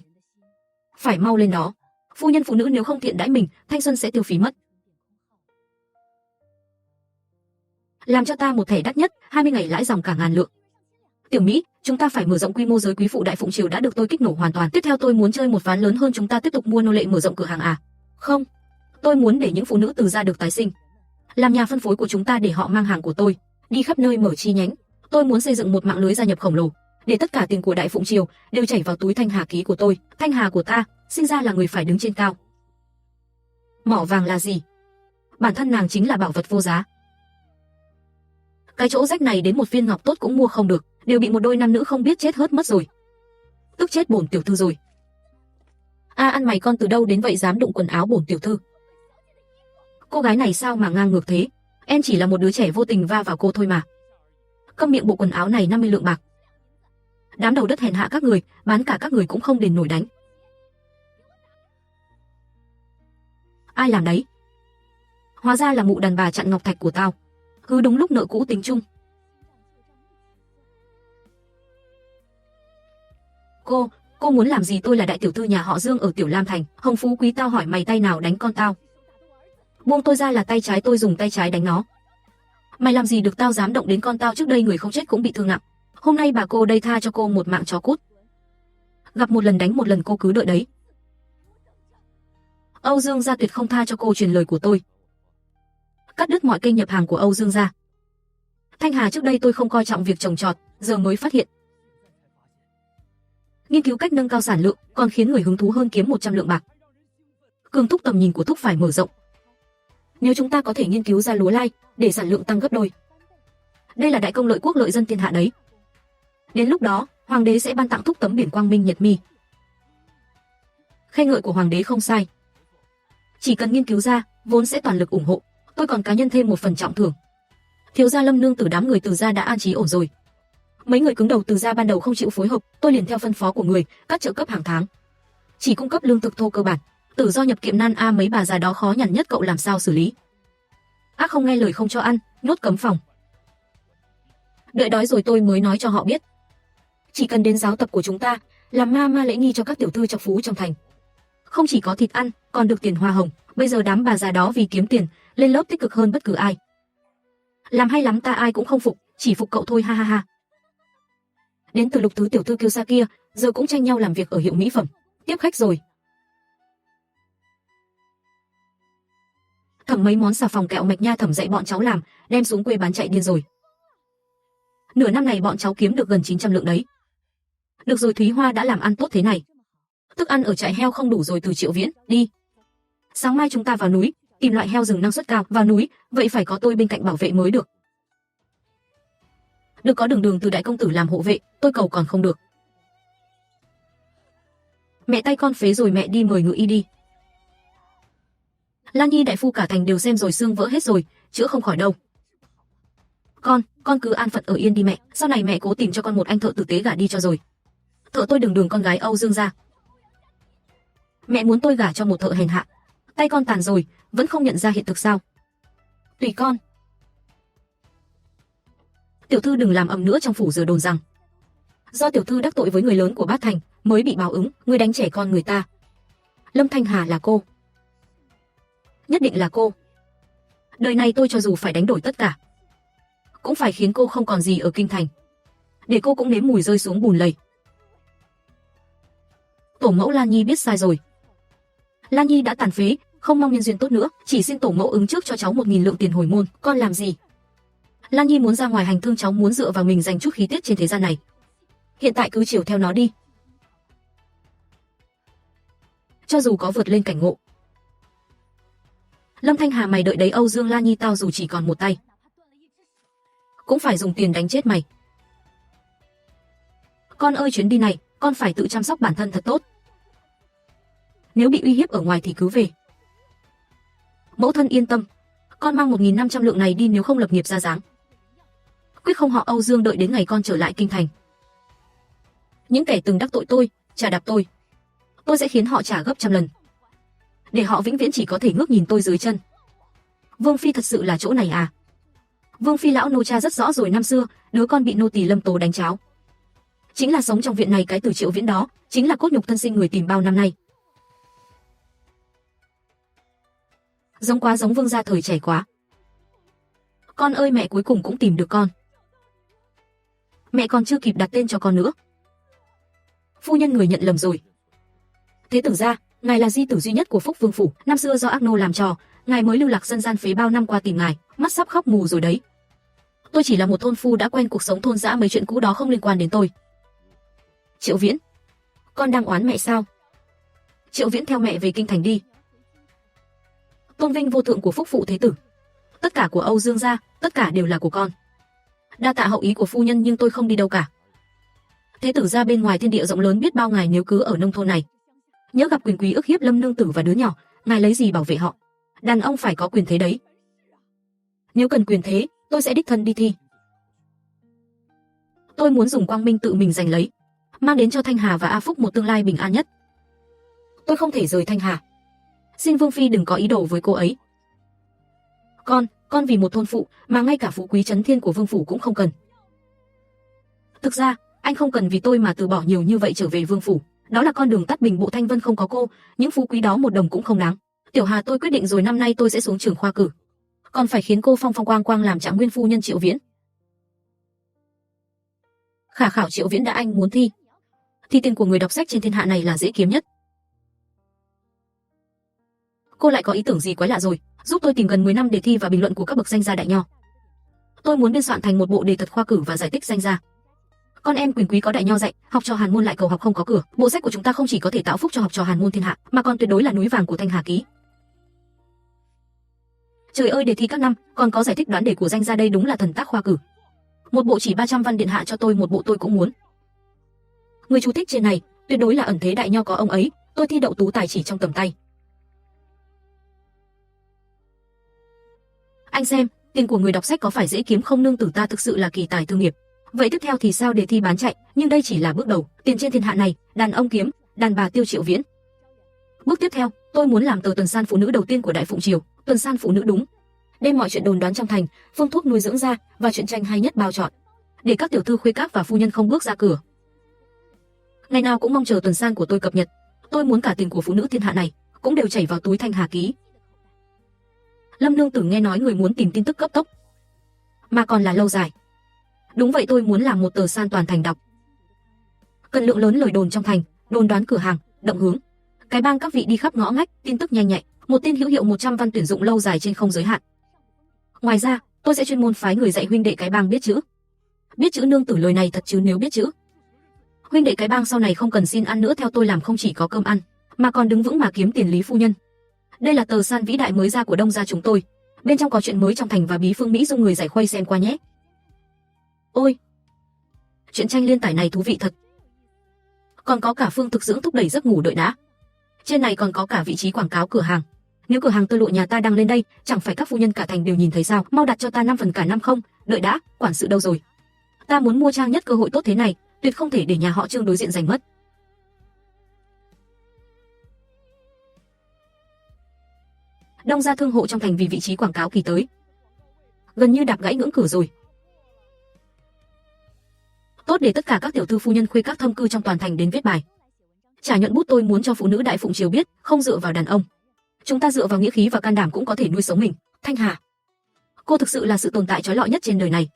phải mau lên đó. Phu nhân phụ nữ nếu không thiện đãi mình, thanh xuân sẽ tiêu phí mất. Làm cho ta một thẻ đắt nhất, 20 ngày lãi dòng cả ngàn lượng. Tiểu Mỹ, chúng ta phải mở rộng quy mô, giới quý phụ đại phụng triều đã được tôi kích nổ hoàn toàn. Tiếp theo tôi muốn chơi một ván lớn hơn, chúng ta tiếp tục mua nô lệ, mở rộng cửa hàng à? Không, tôi muốn để những phụ nữ Từ gia được tái sinh, làm nhà phân phối của chúng ta để họ mang hàng của tôi đi khắp nơi mở chi nhánh. Tôi muốn xây dựng một mạng lưới gia nhập khổng lồ, để tất cả tiền của đại phụng triều đều chảy vào túi Thanh Hà ký của tôi. Thanh Hà của ta sinh ra là người phải đứng trên cao. Mỏ vàng là gì? Bản thân nàng chính là bảo vật vô giá. Cái chỗ rách này đến một viên ngọc tốt cũng mua không được, đều bị một đôi nam nữ không biết chết hớt mất rồi. Tức chết bổn tiểu thư rồi. A ăn mày, con từ đâu đến vậy dám đụng quần áo bổn tiểu thư? Cô gái này sao mà ngang ngược thế? Em chỉ là một đứa trẻ vô tình va vào cô thôi mà. Câm miệng, bộ quần áo này 50 lượng bạc. Đám đầu đất hèn hạ các người, bán cả các người cũng không đền nổi đánh. Ai làm đấy? Hóa ra là mụ đàn bà chặn ngọc thạch của tao. Cứ đúng lúc nợ cũ tính chung. Cô muốn làm gì? Tôi là đại tiểu thư nhà họ Dương ở Tiểu Lam Thành, Hồng Phú Quý. Tao hỏi mày tay nào đánh con tao? Buông tôi ra, là tay trái, tôi dùng tay trái đánh nó. Mày làm gì được, tao dám động đến con tao, trước đây người không chết cũng bị thương nặng. Hôm nay bà cô đây tha cho cô một mạng chó cút. Gặp một lần đánh một lần, cô cứ đợi đấy. Âu Dương gia tuyệt không tha cho cô, truyền lời của tôi. Cắt đứt mọi kênh nhập hàng của Âu Dương gia. Thanh Hà, trước đây tôi không coi trọng việc trồng trọt, giờ mới phát hiện. Nghiên cứu cách nâng cao sản lượng còn khiến người hứng thú hơn kiếm 100 lượng bạc. Cường thúc, tầm nhìn của thúc phải mở rộng. Nếu chúng ta có thể nghiên cứu ra lúa lai để sản lượng tăng gấp đôi, đây là đại công lợi quốc, lợi dân thiên hạ đấy. Đến lúc đó, hoàng đế sẽ ban tặng thúc tấm biển quang minh nhật mi. Khen ngợi của hoàng đế không sai. Chỉ cần nghiên cứu ra, vốn sẽ toàn lực ủng hộ. Tôi còn cá nhân thêm một phần trọng thưởng. Thiếu gia Lâm nương tử, đám người Từ gia đã an trí ổn rồi. Mấy người cứng đầu Từ gia ban đầu không chịu phối hợp, tôi liền theo phân phó của người cắt trợ cấp hàng tháng, chỉ cung cấp lương thực thô cơ bản. Tử do nhập kiệm nan a, mấy bà già đó khó nhằn nhất, cậu làm sao xử lý? Ác không nghe lời không cho ăn, nhốt cấm phòng. Đợi đói rồi tôi mới nói cho họ biết. Chỉ cần đến giáo tập của chúng ta, làm ma lễ nghi cho các tiểu thư trọc phú trong thành. Không chỉ có thịt ăn, còn được tiền hoa hồng. Bây giờ đám bà già đó vì kiếm tiền, lên lớp tích cực hơn bất cứ ai. Làm hay lắm, ta ai cũng không phục, chỉ phục cậu thôi, ha ha ha. Đến từ Lục thứ tiểu thư Kiêu Sa kia, giờ cũng tranh nhau làm việc ở hiệu mỹ phẩm. Tiếp khách rồi. Thẩm mấy món xà phòng kẹo mạch nha, thẩm dạy bọn cháu làm, đem xuống quê bán chạy điên rồi. Nửa năm này bọn cháu kiếm được gần 900 lượng đấy. Được rồi, Thúy Hoa đã làm ăn tốt thế này. Thức ăn ở trại heo không đủ rồi, Từ Triệu Viễn, đi. Sáng mai chúng ta vào núi, tìm loại heo rừng năng suất cao. Vào núi, vậy phải có tôi bên cạnh bảo vệ mới được. Được, có Đường từ đại công tử làm hộ vệ, tôi cầu còn không được. Mẹ tay con phế rồi, mẹ đi mời ngự y đi. Lan Nhi đại phu cả thành đều xem rồi, xương vỡ hết rồi, chữa không khỏi đâu. Con cứ an phận ở yên đi mẹ, sau này mẹ cố tìm cho con một anh thợ tử tế gả đi cho rồi. Thợ tôi Đường con gái Âu Dương gia. Mẹ muốn tôi gả cho một thợ hèn hạ. Tay con tàn rồi, vẫn không nhận ra hiện thực sao? Tùy con. Tiểu thư đừng làm ầm nữa, trong phủ giờ đồn rằng do tiểu thư đắc tội với người lớn của Bát Thành mới bị báo ứng, người đánh trẻ con người ta. Lâm Thanh Hà là cô. Nhất định là cô. Đời này tôi cho dù phải đánh đổi tất cả, cũng phải khiến cô không còn gì ở kinh thành, để cô cũng nếm mùi rơi xuống bùn lầy. Tổ mẫu Lan Nhi biết sai rồi. Lan Nhi đã tàn phế, không mong nhân duyên tốt nữa, chỉ xin tổ mẫu ứng trước cho cháu 1000 lượng tiền hồi môn. Con làm gì? Lan Nhi muốn ra ngoài hành thương, cháu muốn dựa vào mình giành chút khí tiết trên thế gian này. Hiện tại cứ chiều theo nó đi. Cho dù có vượt lên cảnh ngộ. Lâm Thanh Hà, mày đợi đấy, Âu Dương Lan Nhi tao dù chỉ còn một tay, cũng phải dùng tiền đánh chết mày. Con ơi, chuyến đi này, con phải tự chăm sóc bản thân thật tốt. nếu bị uy hiếp ở ngoài thì cứ về. Mẫu thân yên tâm, con mang 1.500 lượng này đi, nếu không lập nghiệp ra dáng. Quyết không họ Âu Dương đợi đến ngày con trở lại kinh thành. Những kẻ từng đắc tội tôi, trà đạp tôi sẽ khiến họ trả gấp trăm lần, để họ vĩnh viễn chỉ có thể ngước nhìn tôi dưới chân. Vương phi thật sự là chỗ này à? Vương phi lão nô cha rất rõ rồi, năm xưa đứa con bị nô tỳ Lâm Tố đánh cháo chính là sống trong viện này, cái từ Triệu Viễn đó chính là cốt nhục thân sinh người tìm bao năm nay. Giống quá, giống vương gia thời trẻ quá. Con ơi, mẹ cuối cùng cũng tìm được con. Mẹ còn chưa kịp đặt tên cho con nữa. Phu nhân, người nhận lầm rồi. Thế tử gia, ngài là di tử duy nhất của Phúc Vương phủ, năm xưa do ác nô làm trò, ngài mới lưu lạc dân gian phế bao năm qua tìm ngài, mắt sắp khóc mù rồi đấy. Tôi chỉ là một thôn phu đã quen cuộc sống thôn dã, mấy chuyện cũ đó không liên quan đến tôi. Triệu Viễn, con đang oán mẹ sao? Triệu Viễn, theo mẹ về kinh thành đi. Tôn vinh vô thượng của Phúc phụ thế tử, tất cả của Âu Dương gia, tất cả đều là của con. Đa tạ hậu ý của phu nhân, nhưng tôi không đi đâu cả. Thế tử gia, bên ngoài thiên địa rộng lớn biết bao, ngài nếu cứ ở nông thôn này, nhớ gặp quyền quý ức hiếp Lâm nương tử và đứa nhỏ, ngài lấy gì bảo vệ họ? Đàn ông phải có quyền thế đấy. Nếu cần quyền thế, tôi sẽ đích thân đi thi. Tôi muốn dùng quang minh tự mình giành lấy, mang đến cho Thanh Hà và A Phúc một tương lai bình an nhất. Tôi không thể rời Thanh Hà. Xin Vương phi đừng có ý đồ với cô ấy. Con vì một thôn phụ mà ngay cả phú quý trấn thiên của Vương phủ cũng không cần. Thực ra, anh không cần vì tôi mà từ bỏ nhiều như vậy trở về Vương phủ. Đó là con đường tắt, bình bộ thanh vân không có cô, những phú quý đó một đồng cũng không đáng. Tiểu Hà, tôi quyết định rồi, năm nay tôi sẽ xuống trường khoa cử. Còn phải khiến cô phong phong quang quang làm trạng nguyên phu nhân Triệu Viễn. Khả khảo Triệu Viễn đã, anh muốn thi tiền của người đọc sách trên thiên hạ này là dễ kiếm nhất. Cô lại có ý tưởng gì quái lạ rồi, giúp tôi tìm gần 10 năm đề thi và bình luận của các bậc danh gia đại nho. Tôi muốn biên soạn thành một bộ đề thật khoa cử và giải tích danh gia. Con em quyền quý có đại nho dạy, học trò hàn môn lại cầu học không có cửa. Bộ sách của chúng ta không chỉ có thể tạo phúc cho học trò hàn môn thiên hạ, mà còn tuyệt đối là núi vàng của Thanh Hà ký. Trời ơi, đề thi các năm, còn có giải thích đoán đề của danh gia, đây đúng là thần tác khoa cử. Một bộ chỉ 300 văn, điện hạ cho tôi một bộ tôi cũng muốn. Người chú thích trên này, tuyệt đối là ẩn thế đại nho có ông ấy, tôi thi đậu tú tài chỉ trong tầm tay. Anh xem, tiền của người đọc sách có phải dễ kiếm không? Nương tử ta thực sự là kỳ tài thương nghiệp. Vậy tiếp theo thì sao? Đề thi bán chạy, nhưng đây chỉ là bước đầu. Tiền trên thiên hạ này, đàn ông kiếm, đàn bà tiêu. Triệu Viễn. Bước tiếp theo, tôi muốn làm tờ tuần san phụ nữ đầu tiên của Đại Phụng Triều. Tuần san phụ nữ đúng, đem mọi chuyện đồn đoán trong thành, phương thuốc nuôi dưỡng ra và chuyện tranh hay nhất bao chọn, để các tiểu thư khuê các và phu nhân không bước ra cửa. Ngày nào cũng mong chờ tuần san của tôi cập nhật. Tôi muốn cả tiền của phụ nữ thiên hạ này cũng đều chảy vào túi Thanh Hà ký. Lâm nương tử nghe nói người muốn tìm tin tức cấp tốc, mà còn là lâu dài. Đúng vậy, tôi muốn làm một tờ san toàn thành đọc. Cần lượng lớn lời đồn trong thành, đồn đoán cửa hàng, động hướng, cái bang các vị đi khắp ngõ ngách, tin tức nhanh nhạy, một tin hữu hiệu 100 văn tuyển dụng lâu dài trên không giới hạn. Ngoài ra, tôi sẽ chuyên môn phái người dạy huynh đệ cái bang biết chữ. Biết chữ? Nương tử lời này thật chứ? Nếu biết chữ, huynh đệ cái bang sau này không cần xin ăn nữa, theo tôi làm không chỉ có cơm ăn, mà còn đứng vững mà kiếm tiền. Lý phu nhân, đây là tờ san vĩ đại mới ra của Đông gia chúng tôi, bên trong có chuyện mới trong thành và bí phương Mỹ Dung, người giải khuây xem qua nhé. Ôi, chuyện tranh liên tải này thú vị thật. Còn có cả phương thực dưỡng thúc đẩy giấc ngủ, đợi đã. Trên này còn có cả vị trí quảng cáo cửa hàng. Nếu cửa hàng tơ lụa nhà ta đăng lên đây, chẳng phải các phu nhân cả thành đều nhìn thấy sao? Mau đặt cho ta 5 phần cả năm. Không, đợi đã, quản sự đâu rồi? Ta muốn mua trang nhất, cơ hội tốt thế này, tuyệt không thể để nhà họ Trương đối diện giành mất. Đông gia thương hộ trong thành vì vị trí quảng cáo kỳ tới, gần như đạp gãy ngưỡng cửa rồi. Tốt, để tất cả các tiểu thư phu nhân khuê các thâm cư trong toàn thành đến viết bài trả nhuận bút. Tôi muốn cho phụ nữ Đại Phụng Triều biết, không dựa vào đàn ông, chúng ta dựa vào nghĩa khí và can đảm cũng có thể nuôi sống mình. Thanh Hà, cô thực sự là sự tồn tại trói lọi nhất trên đời này.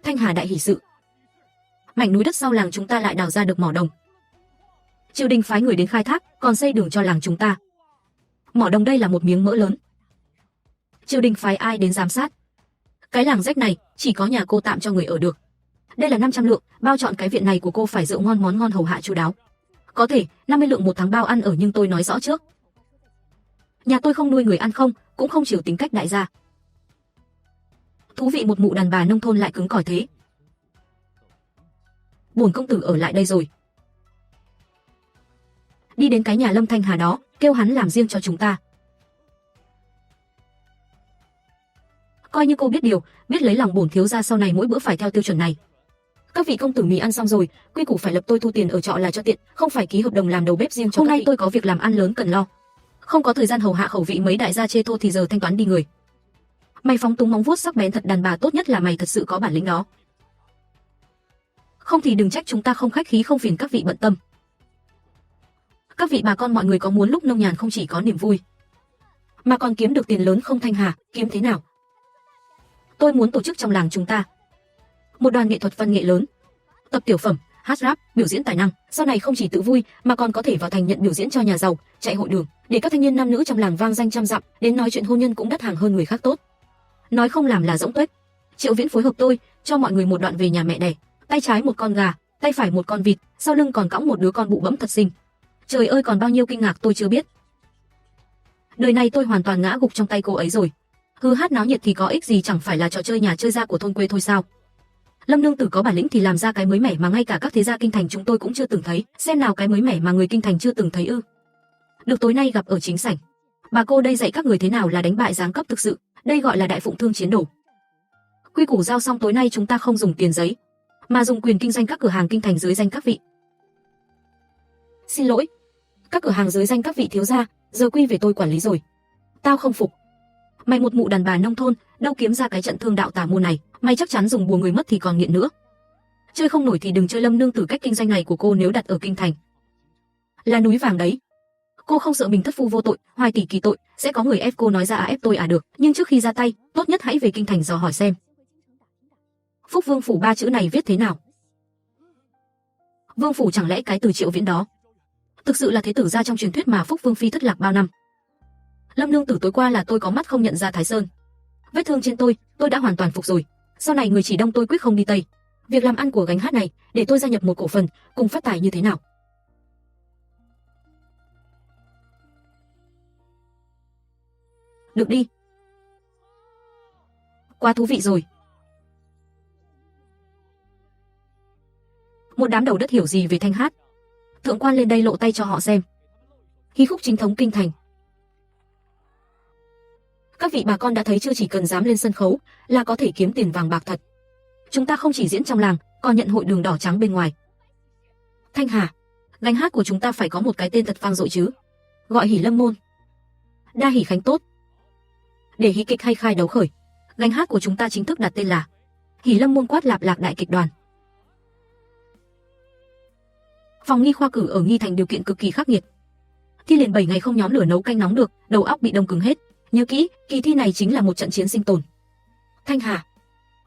Thanh Hà đại hỷ sự, mảnh núi đất sau làng chúng ta lại đào ra được mỏ đồng. Triều đình phái người đến khai thác, còn xây đường cho làng chúng ta. Mỏ đồng đây là một miếng mỡ lớn. Triều đình phái ai đến giám sát? Cái làng rách này chỉ có nhà cô tạm cho người ở được. Đây là 500 lượng, bao chọn cái viện này của cô, phải rượu ngon món ngon hầu hạ chu đáo. Có thể 50 lượng một tháng bao ăn ở, nhưng tôi nói rõ trước, nhà tôi không nuôi người ăn không, cũng không chiều tính cách đại gia. Thú vị, một mụ đàn bà nông thôn lại cứng cỏi thế. Bổn công tử ở lại đây rồi. đi đến cái nhà Lâm Thanh Hà đó, kêu hắn làm riêng cho chúng ta. Coi như cô biết điều, biết lấy lòng bổn thiếu gia sau này mỗi bữa phải theo tiêu chuẩn này. Các vị công tử mì ăn xong rồi, quy củ phải lập tôi thu tiền ở trọ là cho tiện, không phải ký hợp đồng làm đầu bếp riêng cho. Hôm nay tôi có việc làm ăn lớn cần lo, không có thời gian hầu hạ khẩu vị mấy đại gia chê thô thì giờ thanh toán đi người. Mày phóng túng móng vuốt sắc bén thật, đàn bà tốt nhất là mày thật sự có bản lĩnh đó. Không thì đừng trách chúng ta không khách khí, không phiền các vị bận tâm. Các vị bà con mọi người có muốn lúc nông nhàn không chỉ có niềm vui, mà còn kiếm được tiền lớn không Thanh Hà? Kiếm thế nào? Tôi muốn tổ chức trong làng chúng ta một đoàn nghệ thuật văn nghệ lớn, tập tiểu phẩm, hát rap, biểu diễn tài năng, sau này không chỉ tự vui mà còn có thể vào thành nhận biểu diễn cho nhà giàu, chạy hội đường, để các thanh niên nam nữ trong làng vang danh trăm dặm, đến nói chuyện hôn nhân cũng đắt hàng hơn người khác tốt. Nói không làm là rỗng tuếch. Triệu Viễn phối hợp tôi, cho mọi người một đoạn về nhà mẹ đẻ, tay trái một con gà, tay phải một con vịt, sau lưng còn cõng một đứa con bụ bẫm thật xinh. Trời ơi, còn bao nhiêu kinh ngạc tôi chưa biết. Đời này tôi hoàn toàn ngã gục trong tay cô ấy rồi. Hư hát náo nhiệt thì có ích gì, chẳng phải là trò chơi nhà chơi ra của thôn quê thôi sao? Lâm nương tử có bản lĩnh thì làm ra cái mới mẻ mà ngay cả các thế gia kinh thành chúng tôi cũng chưa từng thấy, xem nào cái mới mẻ mà người kinh thành chưa từng thấy ư? Được, tối nay gặp ở chính sảnh. Bà cô đây dạy các người thế nào là đánh bại giáng cấp thực sự, đây gọi là đại phụng thương chiến đổ. Quy củ giao xong, tối nay chúng ta không dùng tiền giấy, mà dùng quyền kinh doanh các cửa hàng kinh thành dưới danh các vị. Xin lỗi, các cửa hàng dưới danh các vị thiếu gia, giờ quy về tôi quản lý rồi. Tao không phục. Mày một mụ đàn bà nông thôn, đâu kiếm ra cái trận thương đạo tà môn này, mày chắc chắn dùng bùa người mất thì còn nghiện nữa. Chơi không nổi thì đừng chơi Lâm nương tử, cách kinh doanh này của cô nếu đặt ở kinh thành là núi vàng đấy. Cô không sợ mình thất phu vô tội, hoài tỷ kỳ tội, sẽ có người ép cô nói ra ép tôi được, nhưng trước khi ra tay, tốt nhất hãy về kinh thành dò hỏi xem Phúc Vương phủ ba chữ này viết thế nào. Vương phủ chẳng lẽ cái từ Triệu Viễn đó thực sự là thế tử gia trong truyền thuyết mà Phúc Vương phi thất lạc bao năm? Lâm nương tử, tối qua là tôi có mắt không nhận ra Thái Sơn. Vết thương trên tôi đã hoàn toàn phục rồi. Sau này người chỉ đông tôi quyết không đi tây. Việc làm ăn của gánh hát này, để tôi gia nhập một cổ phần, cùng phát tài như thế nào? Được đi. Quá thú vị rồi. Một đám đầu đất hiểu gì về thanh hát. Thượng quan lên đây lộ tay cho họ xem. Hí khúc chính thống kinh thành. Các vị bà con đã thấy chưa, chỉ cần dám lên sân khấu là có thể kiếm tiền vàng bạc thật. Chúng ta không chỉ diễn trong làng, còn nhận hội đường đỏ trắng bên ngoài. Thanh Hà, gánh hát của chúng ta phải có một cái tên thật vang dội chứ. Gọi Hỉ Lâm Môn, Đa Hỉ Khánh tốt. Để hí kịch hay khai đấu khởi, gánh hát của chúng ta chính thức đặt tên là Hỉ Lâm Môn Quát Lạp Lạc Đại Kịch Đoàn. Phòng nghi khoa cử ở Nghi Thành điều kiện cực kỳ khắc nghiệt. Thi liền 7 ngày không nhóm lửa nấu canh nóng được, đầu óc bị đông cứng hết. Nhớ kỹ, kỳ thi này chính là một trận chiến sinh tồn. Thanh Hà,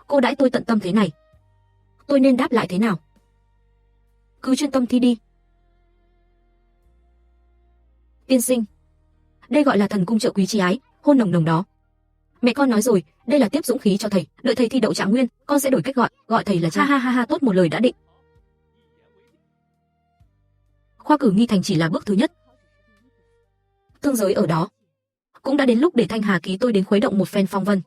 cô đãi tôi tận tâm thế này, tôi nên đáp lại thế nào? Cứ chuyên tâm thi đi. Tiên sinh, đây gọi là thần cung trợ quý chi ái, hôn nồng nồng đó. Mẹ con nói rồi, đây là tiếp dũng khí cho thầy, đợi thầy thi đậu trạng nguyên, con sẽ đổi cách gọi thầy là cha. Ha ha ha, tốt, một lời đã định. Khoa cử Nghi Thành chỉ là bước thứ nhất. Thương giới ở đó. Cũng đã đến lúc để Thanh Hà ký tôi đến khuấy động một phen phong vân.